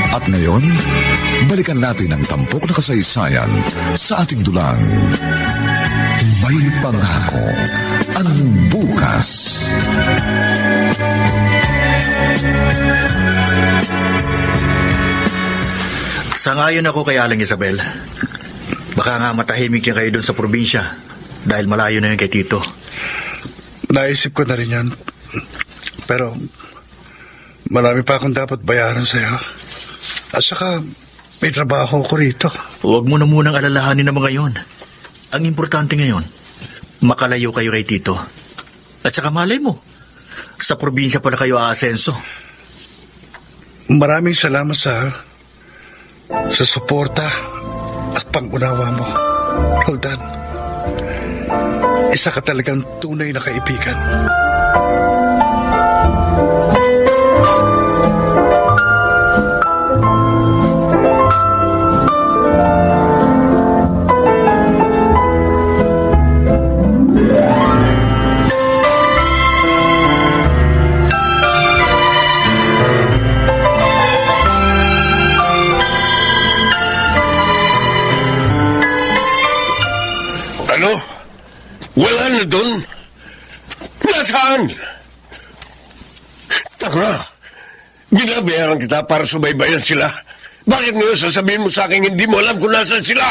At ngayon, balikan natin ang tampok na kasaysayan sa ating dulang. May pangako ang bukas. Sangayon ako kay Aling Isabel. Baka nga matahimik yan kayo dun sa probinsya dahil malayo na yun kay Tito. Naisip ko na rin yan. Pero marami pa akong dapat bayaran sa'yo. At saka may trabaho ko rito. Huwag mo na munang alalahanin na mga yon. Ang importante ngayon, makalayo kayo kay Tito. At saka malay mo, sa probinsya pala kayo aasenso. Maraming salamat sa suporta at pang-unawa mo, Roldan. Isa ka talagang tunay na kaibigan. Wala na doon. Nasaan? Tanga. Binabayaran kita para subaybayan sila. Bakit ngayon sasabihin mo sa akin hindi mo alam kung nasaan sila?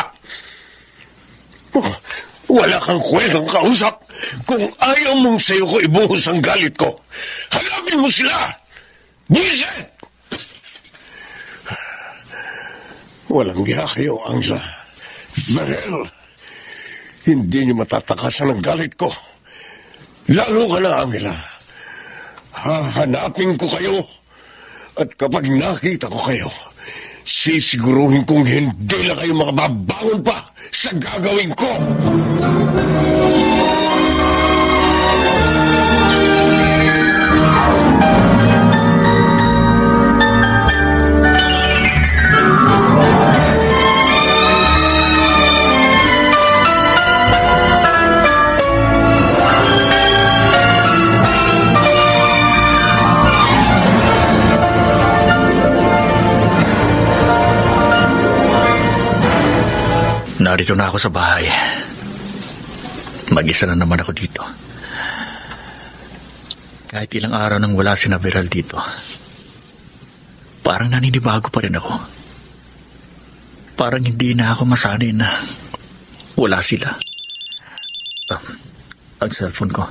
Wala kang kwentang kausap. Kung ayaw mong sa'yo ko ibuhos ang galit ko, hanapin mo sila. Buisit! Walang biya kayo, Angela. Verhel. Hindi niyo matatakasan ang galit ko. Lalo ka na, Angela. Hahanapin ko kayo. At kapag nakita ko kayo, sisiguruhin kong hindi na kayo makababangon pa sa gagawin ko. Narito na ako sa bahay. Mag-isa na naman ako dito. Kahit ilang araw nang wala si Viral dito, parang naninibago pa rin ako. Parang hindi na ako masanay na wala sila. Ang cellphone ko.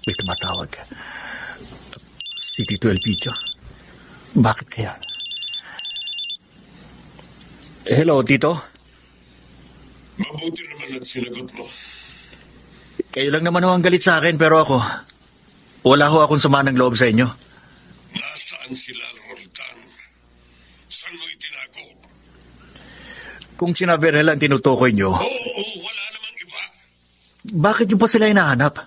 May tumatawag. Si Tito Elpidio. Bakit kaya? Hello, Tito? Mabuti naman ang sinagot mo. Kayo lang naman ho ang galit sa akin, pero ako, wala ho akong sama ng loob sa inyo. Nasaan sila, Roldan? Saan mo itinago? Kung si Viral ang tinutukoy nyo... Oo, wala namang iba. Bakit nyo pa sila hinahanap?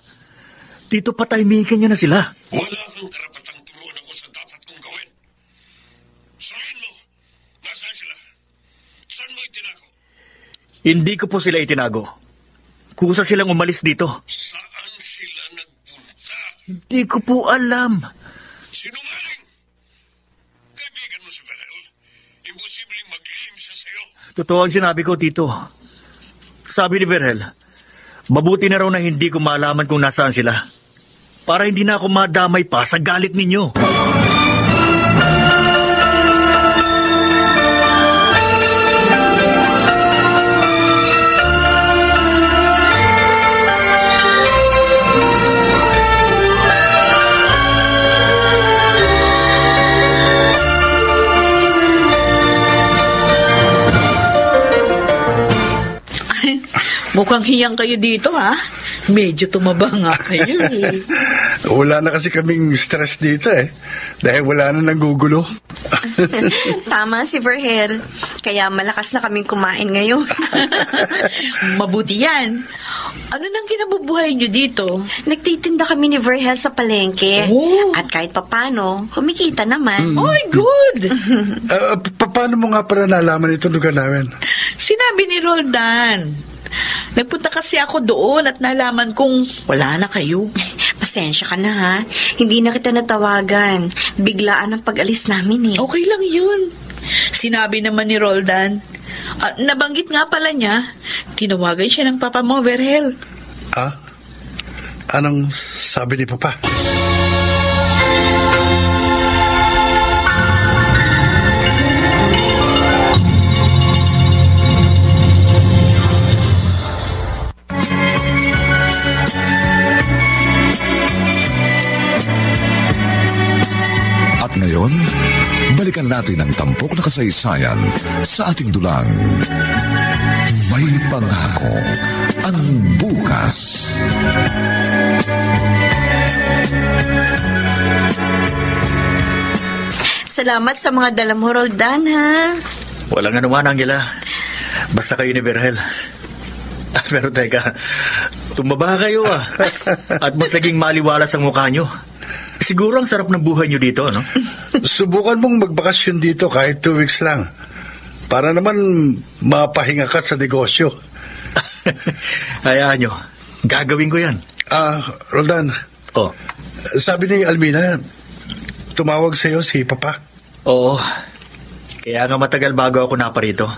Tito, patahimikin nyo na sila. Wala kang karapatang turuan ako sa dapat kong gawin. Sabihin mo, nasaan sila? Saan mo itinago? Hindi ko po sila itinago. Kusa silang umalis dito. Saan sila nagpunta? Hindi ko po alam. Sinungaling! Kaibigan mo si Viral. Imposibleng maglihim siya sa'yo. Totoo ang sinabi ko, Tito. Sabi ni Viral, mabuti na raw na hindi ko malaman kung nasaan sila. Para hindi na ako madamay pa sa galit ninyo. Mukhang hiyang kayo dito, ha? Medyo tumaba nga kayo, eh. Wala na kasi kaming stress dito dahil wala na nanggugulo. Tama si Verhel. Kaya malakas na kaming kumain ngayon. Mabuti yan. Ano nang kinabubuhay nyo dito? Nagtitinda kami ni Verhel sa palengke. Oh. At kahit papano, kumikita naman. Oy, good! Paano mo nga para nalaman itong lugar namin? Sinabi ni Roldan. Nagpunta kasi ako doon at nalaman kong wala na kayo. Pasensya ka na, ha? Hindi na kita natawagan. Biglaan ang pag-alis namin, eh. Okay lang yun. Sinabi naman ni Roldan. Nabanggit nga pala niya, tinawagan siya ng papa mo, Verhel. Anong sabi ni Papa? Ngayon, balikan natin ang tampok na kasaysayan sa ating dulang. May pangako ang bukas. Salamat sa mga dala mo, Roldan, ha? Walang anuman, Angela. Basta kayo ni Verhel. Pero teka, tumaba kayo, At mas naging maliwalas ang mukha nyo. Siguro ang sarap ng buhay nyo dito, no? Subukan mong magbakasyon dito kahit 2 weeks lang. Para naman mapahinga ka sa negosyo. Hayaan nyo. Gagawin ko yan. Roldan. Oh. Sabi ni Almina, tumawag sa'yo si Papa. Oo. Kaya nga matagal bago ako naparito.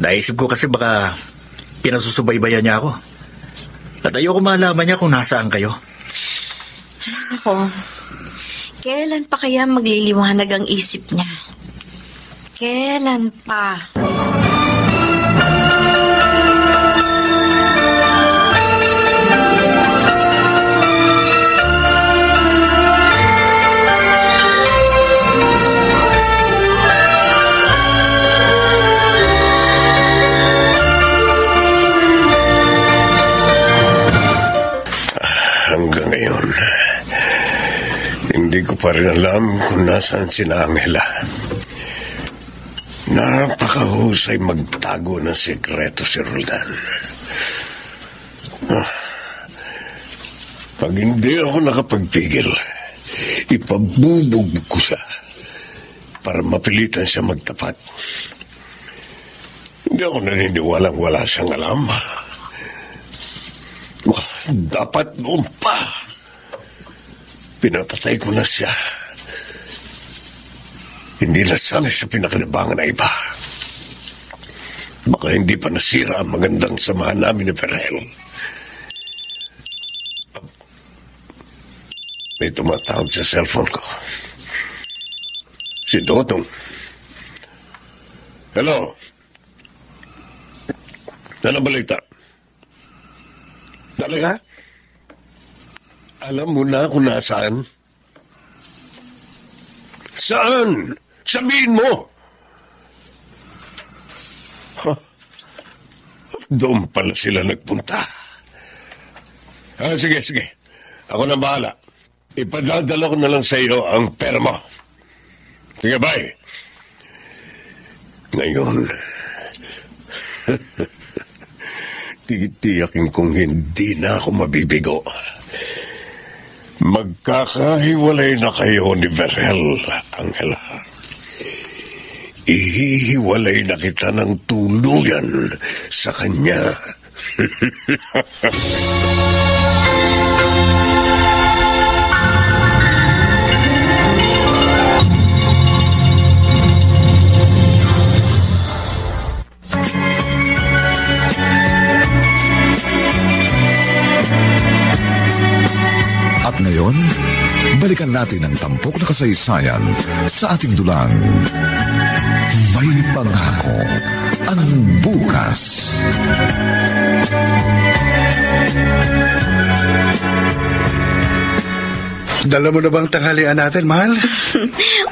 Naisip ko kasi baka pinasusubaybayan niya ako. At ayoko malaman niya kung nasaan kayo. Ako, kailan pa kaya magliliwanag ang isip niya? Kailan pa? Hanggang ngayon, hindi ko pa rin alam kung nasaan sina Angela. Napakahusay magtago ng sekreto si Roldan. Pag hindi ako nakapagpigil, ipabubog ko siya para mapilitan siya magtapat. Hindi ako naniniwalang wala siyang alam. Dapat noon pa. Pinapatay ko na siya. Hindi na sana siya pinakinabangan na iba. Baka hindi pa nasira ang magandang samahan namin ni Ferhel. May tumatawag sa cellphone ko. Si Dotong. Hello? Ano balita? Talaga? Alam mo na kung nasaan? Saan? Sabihin mo! Huh. Doon pala sila nagpunta. Sige. Ako na bahala. Ipadadala ko na lang sa iyo ang pera mo. Sige, bye. Ngayon, titiyakin kong hindi na ako mabibigo. Magkakahiwalay na kayo ni Ferhel, Angela. Ihihiwalay na kita ng tuluyan sa kanya. At ngayon, balikan natin ang tampok na kasaysayan sa ating dulang. May pangako ang bukas. Dala mo na bang tanghalian natin, mahal?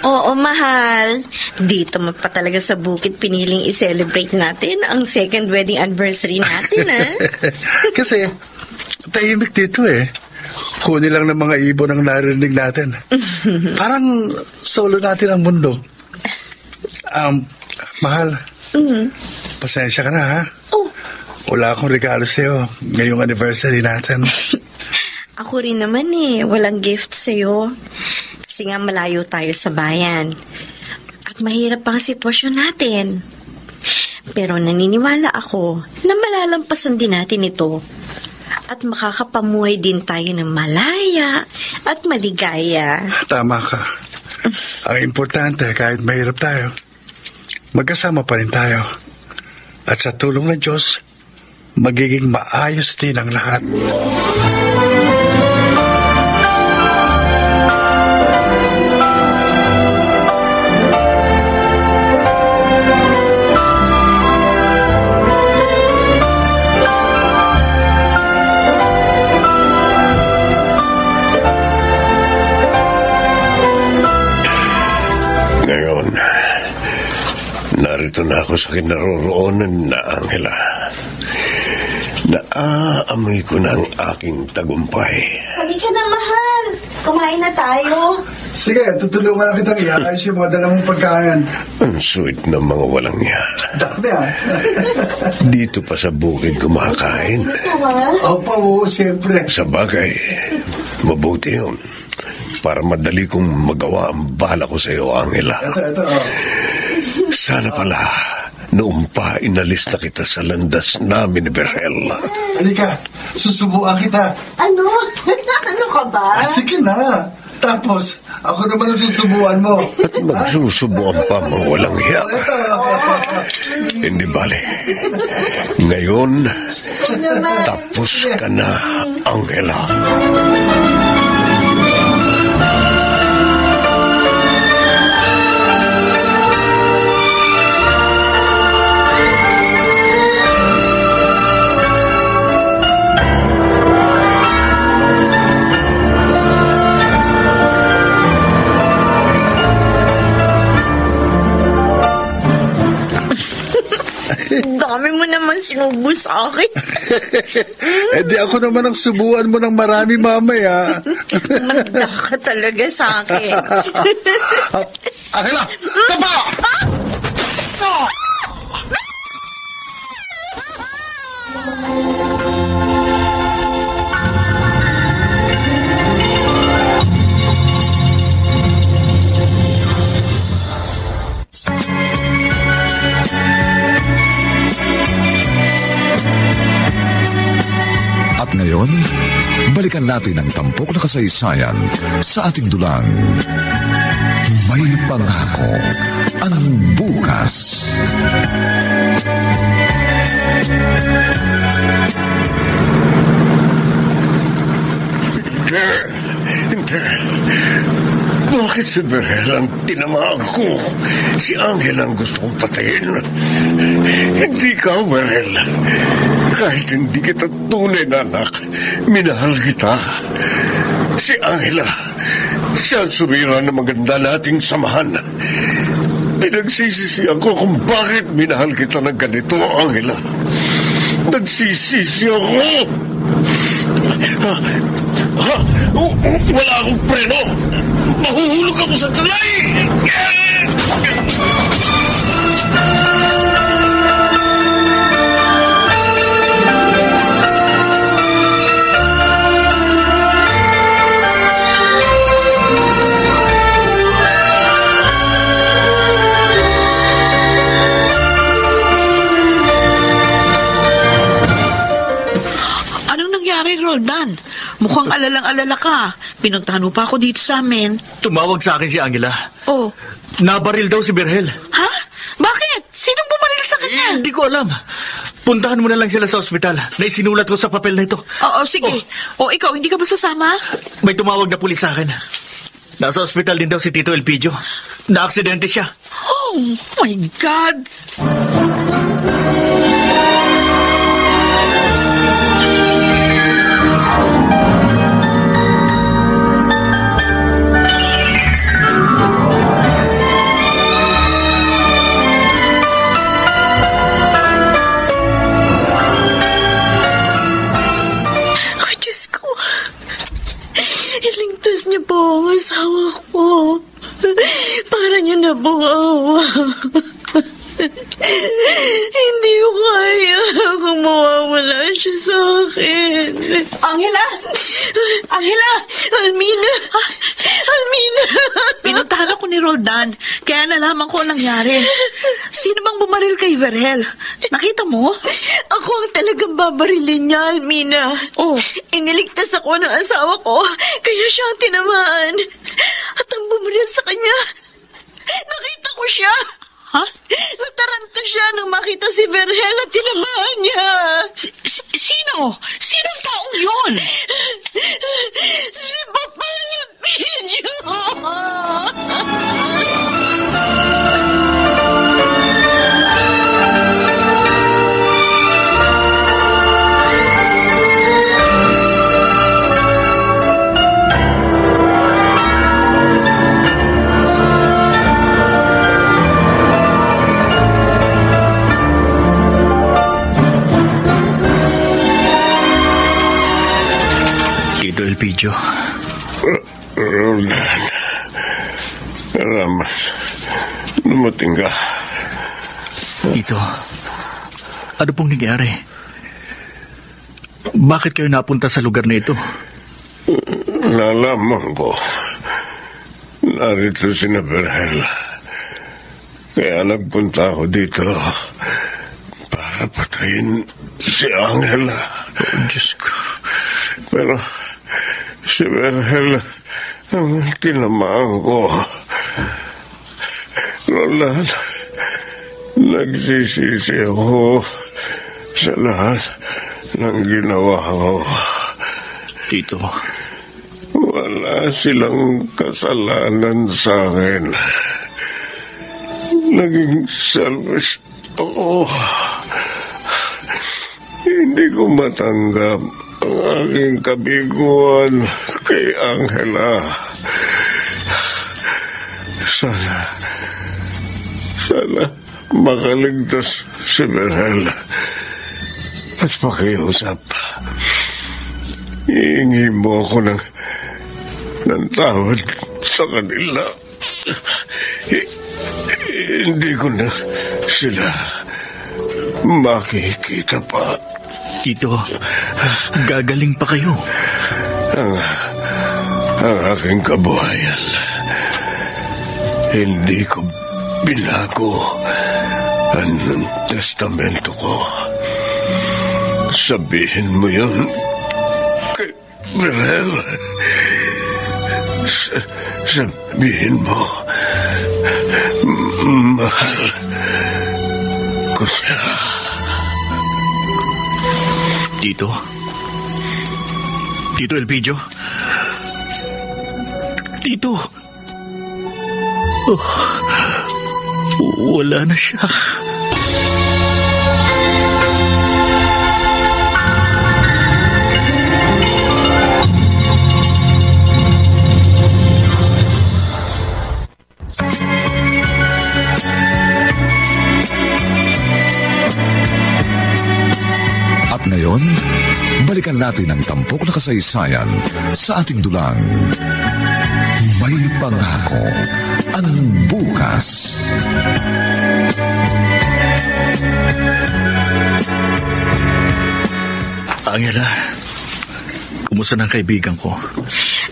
Oo, mahal. Dito mo pa talaga sa bukid piniling i-celebrate natin ang second wedding anniversary natin, ha? Kasi, tahimik dito eh. Huni lang ng mga ibon ang narinig natin. Parang solo natin ang mundo. Mahal, pasensya ka na, ha? Oh. Wala akong regalo sa'yo ngayong anniversary natin. Ako rin naman eh, walang gift sa'yo. Kasi nga malayo tayo sa bayan. At mahirap ang sitwasyon natin. Pero naniniwala ako na malalampasan din natin ito. At makakapamuhay din tayo ng malaya at maligaya. Tama ka. Ang importante, kahit mahirap tayo, magkasama pa rin tayo. At sa tulong ng Diyos, magiging maayos din ang lahat. Narito na ako sa kinaroroonan na Angela. Naaamoy ko na ang aking tagumpay. Sabi ka na, mahal. Kumain na tayo. Sige, tutulungan na kitang iayos yung mga dala mong pagkain. Ang sweet na mga walang niya. Dami ah. Dito pa sa bukid kumakain. Oo, siyempre. Sa bagay, mabuti yun. Para madali kong magawa ang bala ko sa iyo, Angela. Ito. Sana pala, noong pa inalis na kita sa landas namin ni Ferhel. Halika, susubuan kita. Ano? Ano ka ba? Sige na. Tapos, ako naman ang susubuan mo. At magsusubuan pa mga walang hiya. Hindi bale. Ngayon, tapos ka na, Angela. Dami mo naman sinubo sa akin. Di ako naman ang subuan mo ng marami mamaya. Manda ka talaga sa akin. Angela! Tapa! At ngayon, balikan natin ang tampok na kasaysayan sa ating dulang. May pangako ang bukas. Bakit si Berhel ang tinamaan ko? Si Angel ang gusto kong patayin. Hindi ikaw, Berhel. Kahit hindi kita tunay na anak, minahal kita. Si Angela, siya ang sumira ng maganda nating samahan. Pinagsisisihan ko kung bakit minahal kita ng ganito, Angela. Nagsisisi ako. Wala akong preno. Mahuhulog ako sa tulay. Roldan, mukhang alalang-alala ka. Pinuntahan mo pa ako dito sa amin. Tumawag sa akin si Angela. Oh. Nabaril daw si Berhel. Ha? Bakit? Sinong bumaril sa kanya? Hindi ko alam. Puntahan mo na lang sila sa ospital. Naisinulat ko sa papel na ito. Oo, sige. Ikaw, hindi ka ba sasama? May tumawag na pulis sa akin. Nasa ospital din daw si Tito Elpidio. Na-aksidente siya. Oh my God! Iligtas niyo po ang asawa ko. Para niyo na po awa. Hindi ko kaya kung mawawala siya sa akin. Angela! Angela! Almina! Almina! Pinuntahan ako ni Roldan, kaya nalaman ko ang nangyari. Sino bang bumaril kay Verhel? Nakita mo? Ako ang talagang babarilin niya, Almina. Oh. Iniligtas ako ng asawa ko, kaya siya ang tinamaan. At ang bumaril sa kanya, nakita ko siya. Ha? Nataranta siya nang makita si Verhel at tinamaan niya. Sino? Sinong taong yun? Si Papa Elpidio! Tito Elpidio. Roldan. Salamat. Dumating ka. Tito, ano pong nangyari? Bakit kayo napunta sa lugar na ito? Nalaman ko. Narito si Berhel. Kaya nagpunta ako dito para patayin si Angela. Oh, Diyos ko. Pero si Berhel ang tinamaan ko. Roland, nagsisisi ako sa lahat ng ginawa ko. Tito. Wala silang kasalanan sa akin. Naging selfish ako. Hindi ko matanggap ang aking kabiguan kay Angela. Sana makaligtas si Berhel at pakiusap. Hihingi mo ako ng tawad sa kanila. Hindi ko na sila makikita pa. Tito, gagaling pa kayo. Ang aking kabuhayan, hindi ko binago ang testamento ko. Sabihin mo yun kay Berhel. Sabihin mo, mahal ko siya. Tito? Tito Elpidio? Tito? Wala na siya. At ngayon, balikan natin ang tampok na kasaysayan sa ating dulang. May pangako ang bukas. Angela, kumusta ng kaibigan ko?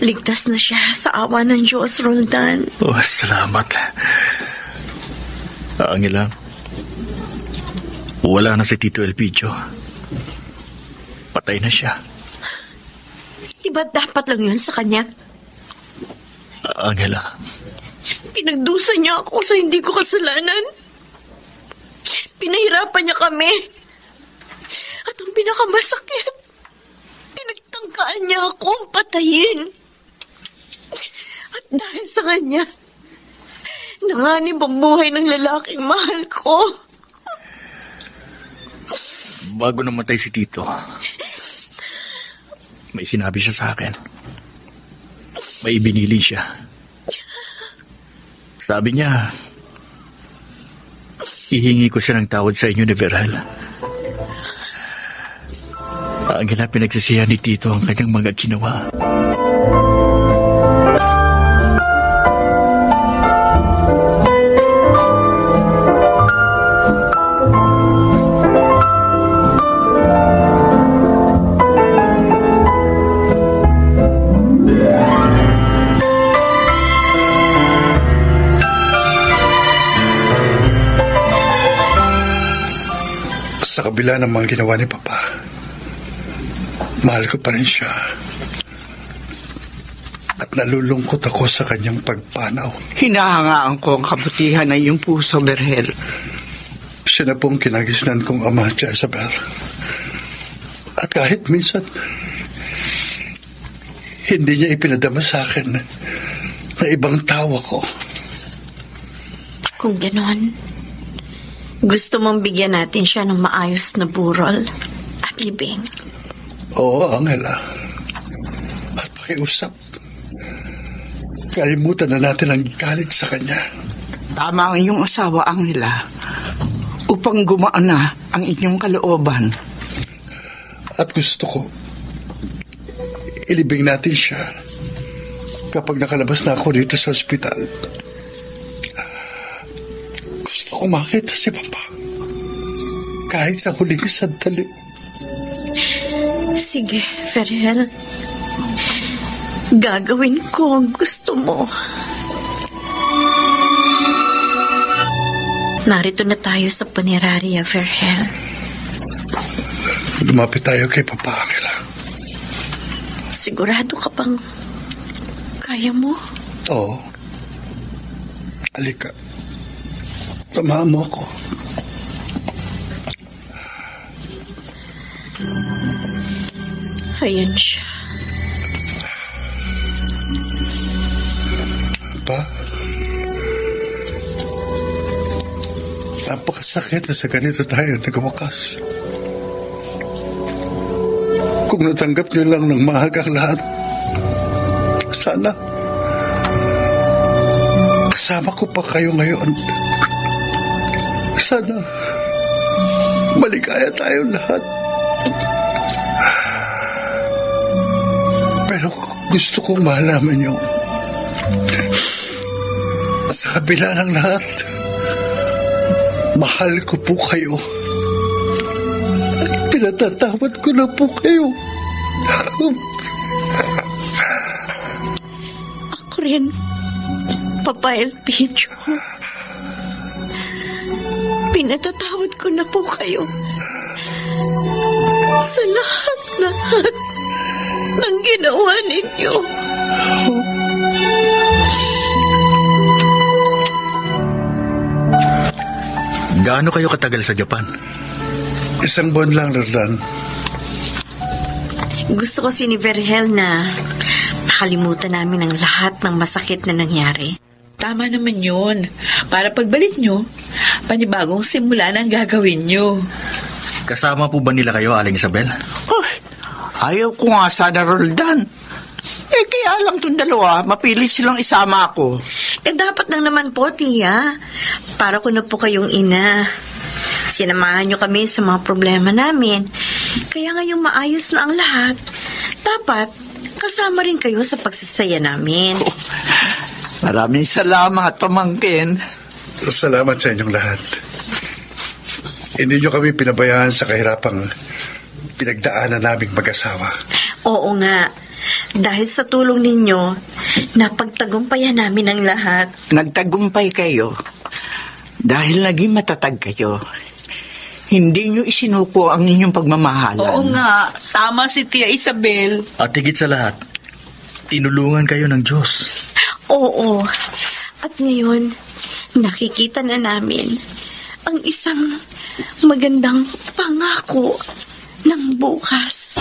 Ligtas na siya sa awa ng Diyos, Roldan. Oh, salamat. Angela, wala na si Tito Elpidio. Patay na siya. Diba dapat lang yun sa kanya? Angela. Pinagdusa niya ako sa hindi ko kasalanan. Pinahirapan niya kami. At ang pinakamasakit, pinagtangkaan niya akong patayin. At dahil sa kanya, nanganib ang buhay ng lalaking mahal ko. Bago namatay si Tito, may sinabi siya sa akin. May ibinili siya. Sabi niya, ihingi ko siya ng tawad sa inyo ni Verhel. Ang pinagsisihan ni Tito ang kanyang mga ginawa. Sa kabila ng mga ginawa ni Papa, mahal ko pa rin siya. At nalulungkot ako sa kanyang pagpanaw. Hinahangaan ko ang kabutihan ng iyong puso, Verhel. Siya na pong kinagisnan kong ama, Jezabel. At kahit minsan, hindi niya ipinadama sa akin na ibang tao ako. Kung ganon, gusto mong bigyan natin siya ng maayos na burol at libing? Oo, Angela. At pakiusap. Kalimutan na natin ang galit sa kanya. Tama ang iyong asawa, Angela, upang gumaan na ang inyong kalooban. At gusto ko, ilibing natin siya kapag nakalabas na ako dito sa ospital. Gusto ko makita si Papa kahit sa huling sandali. Sige, Verhel. Gagawin ko ang gusto mo. Narito na tayo sa punerarya, Verhel. Lumapit tayo kay Papa, Angela. Sigurado ka bang kaya mo? Oo. Halika. Samahan mo ako. Ayan siya. Pa? Napakasakit na sa ganito tayo nagwakas. Kung natanggap niyo lang ng maaga ang lahat, sana kasama ko pa kayo ngayon. Sana maligaya tayo lahat. Pero gusto kong malaman niyo sa kabila ng lahat, mahal ko po kayo. At pinatatawad ko na po kayo. Ako rin, Papa Elpidio. Pinatatawad ko na po kayo. Sa lahat ng ginawa ninyo. Gaano kayo katagal sa Japan? 1 buwan lang, Roldan. Gusto kasi ni Verhel na makalimutan namin ang lahat ng masakit na nangyari. Tama naman yun. Para pagbalik nyo, panibagong simula na ang gagawin nyo. Kasama po ba nila kayo, Aling Isabel? Ayaw ko nga sana, Roldan. Kaya lang itong dalawa, mapilit silang isama ako. Dapat lang naman po, Tia. Para ko na po kayong ina. Sinamahan nyo kami sa mga problema namin. Kaya ngayong maayos na ang lahat, dapat kasama rin kayo sa pagsasaya namin. Maraming salamat, pamangkin. Salamat sa inyong lahat. Hindi nyo kami pinabayaan sa kahirapang pinagdaanan naming mag-asawa. Oo nga. Dahil sa tulong ninyo, napagtagumpayan namin ang lahat. Nagtagumpay kayo. Dahil naging matatag kayo. Hindi nyo isinuko ang inyong pagmamahalan. Oo nga, tama si Tia Isabel. At higit sa lahat, tinulungan kayo ng Diyos. Oo. At ngayon, nakikita na namin ang isang magandang pangako ng bukas.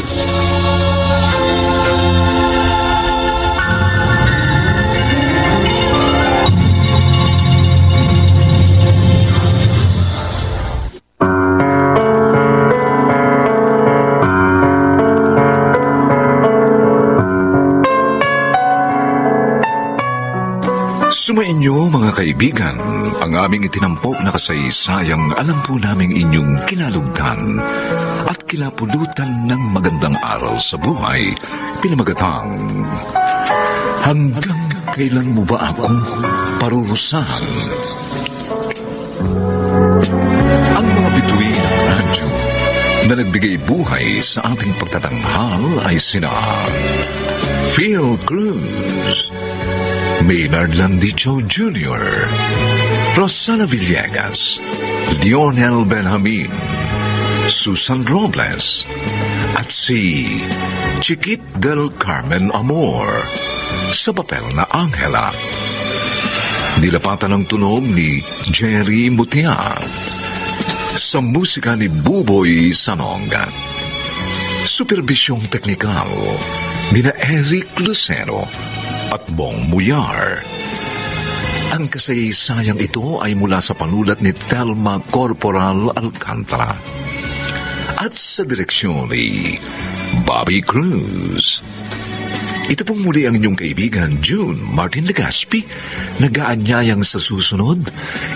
Sumainyo mga kaibigan, ang aming itinampok na kasaysayang alam po naming inyong kinalugdan at kinapulutan ng magandang aral sa buhay, pinamagatang Hanggang Kailan Mo Ba Ako Parurusahan? Ang mga bituin ng radyo na nagbigay buhay sa ating pagtatanghal ay sina Phil Cruz, Maynard Landicho Jr., Rosana Villegas, Lionel Benjamin, Susan Robles, at si Chiquit del Carmen Amor sa papel na Angela. Nilapatan ng tunog ni Jerry Mutia sa musika ni Buboy Sanonga. Superbisyong teknikal ni na Eric Lucero at Bong Muyar. Ang kasaysayang ito ay mula sa panulat ni Thelma Corporal Alcantara at sa direksyon ni Bobby Cruz. Ito pong muli ang inyong kaibigan June Martin Legaspi, nag-aanyayang sa susunod,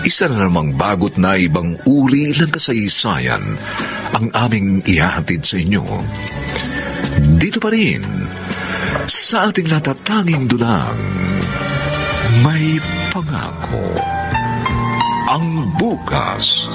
isa na namang bagot na ibang uri ng kasaysayan ang aming ihahatid sa inyo. Dito pa rin sa ating natatanging dulang, may pangako ang bukas.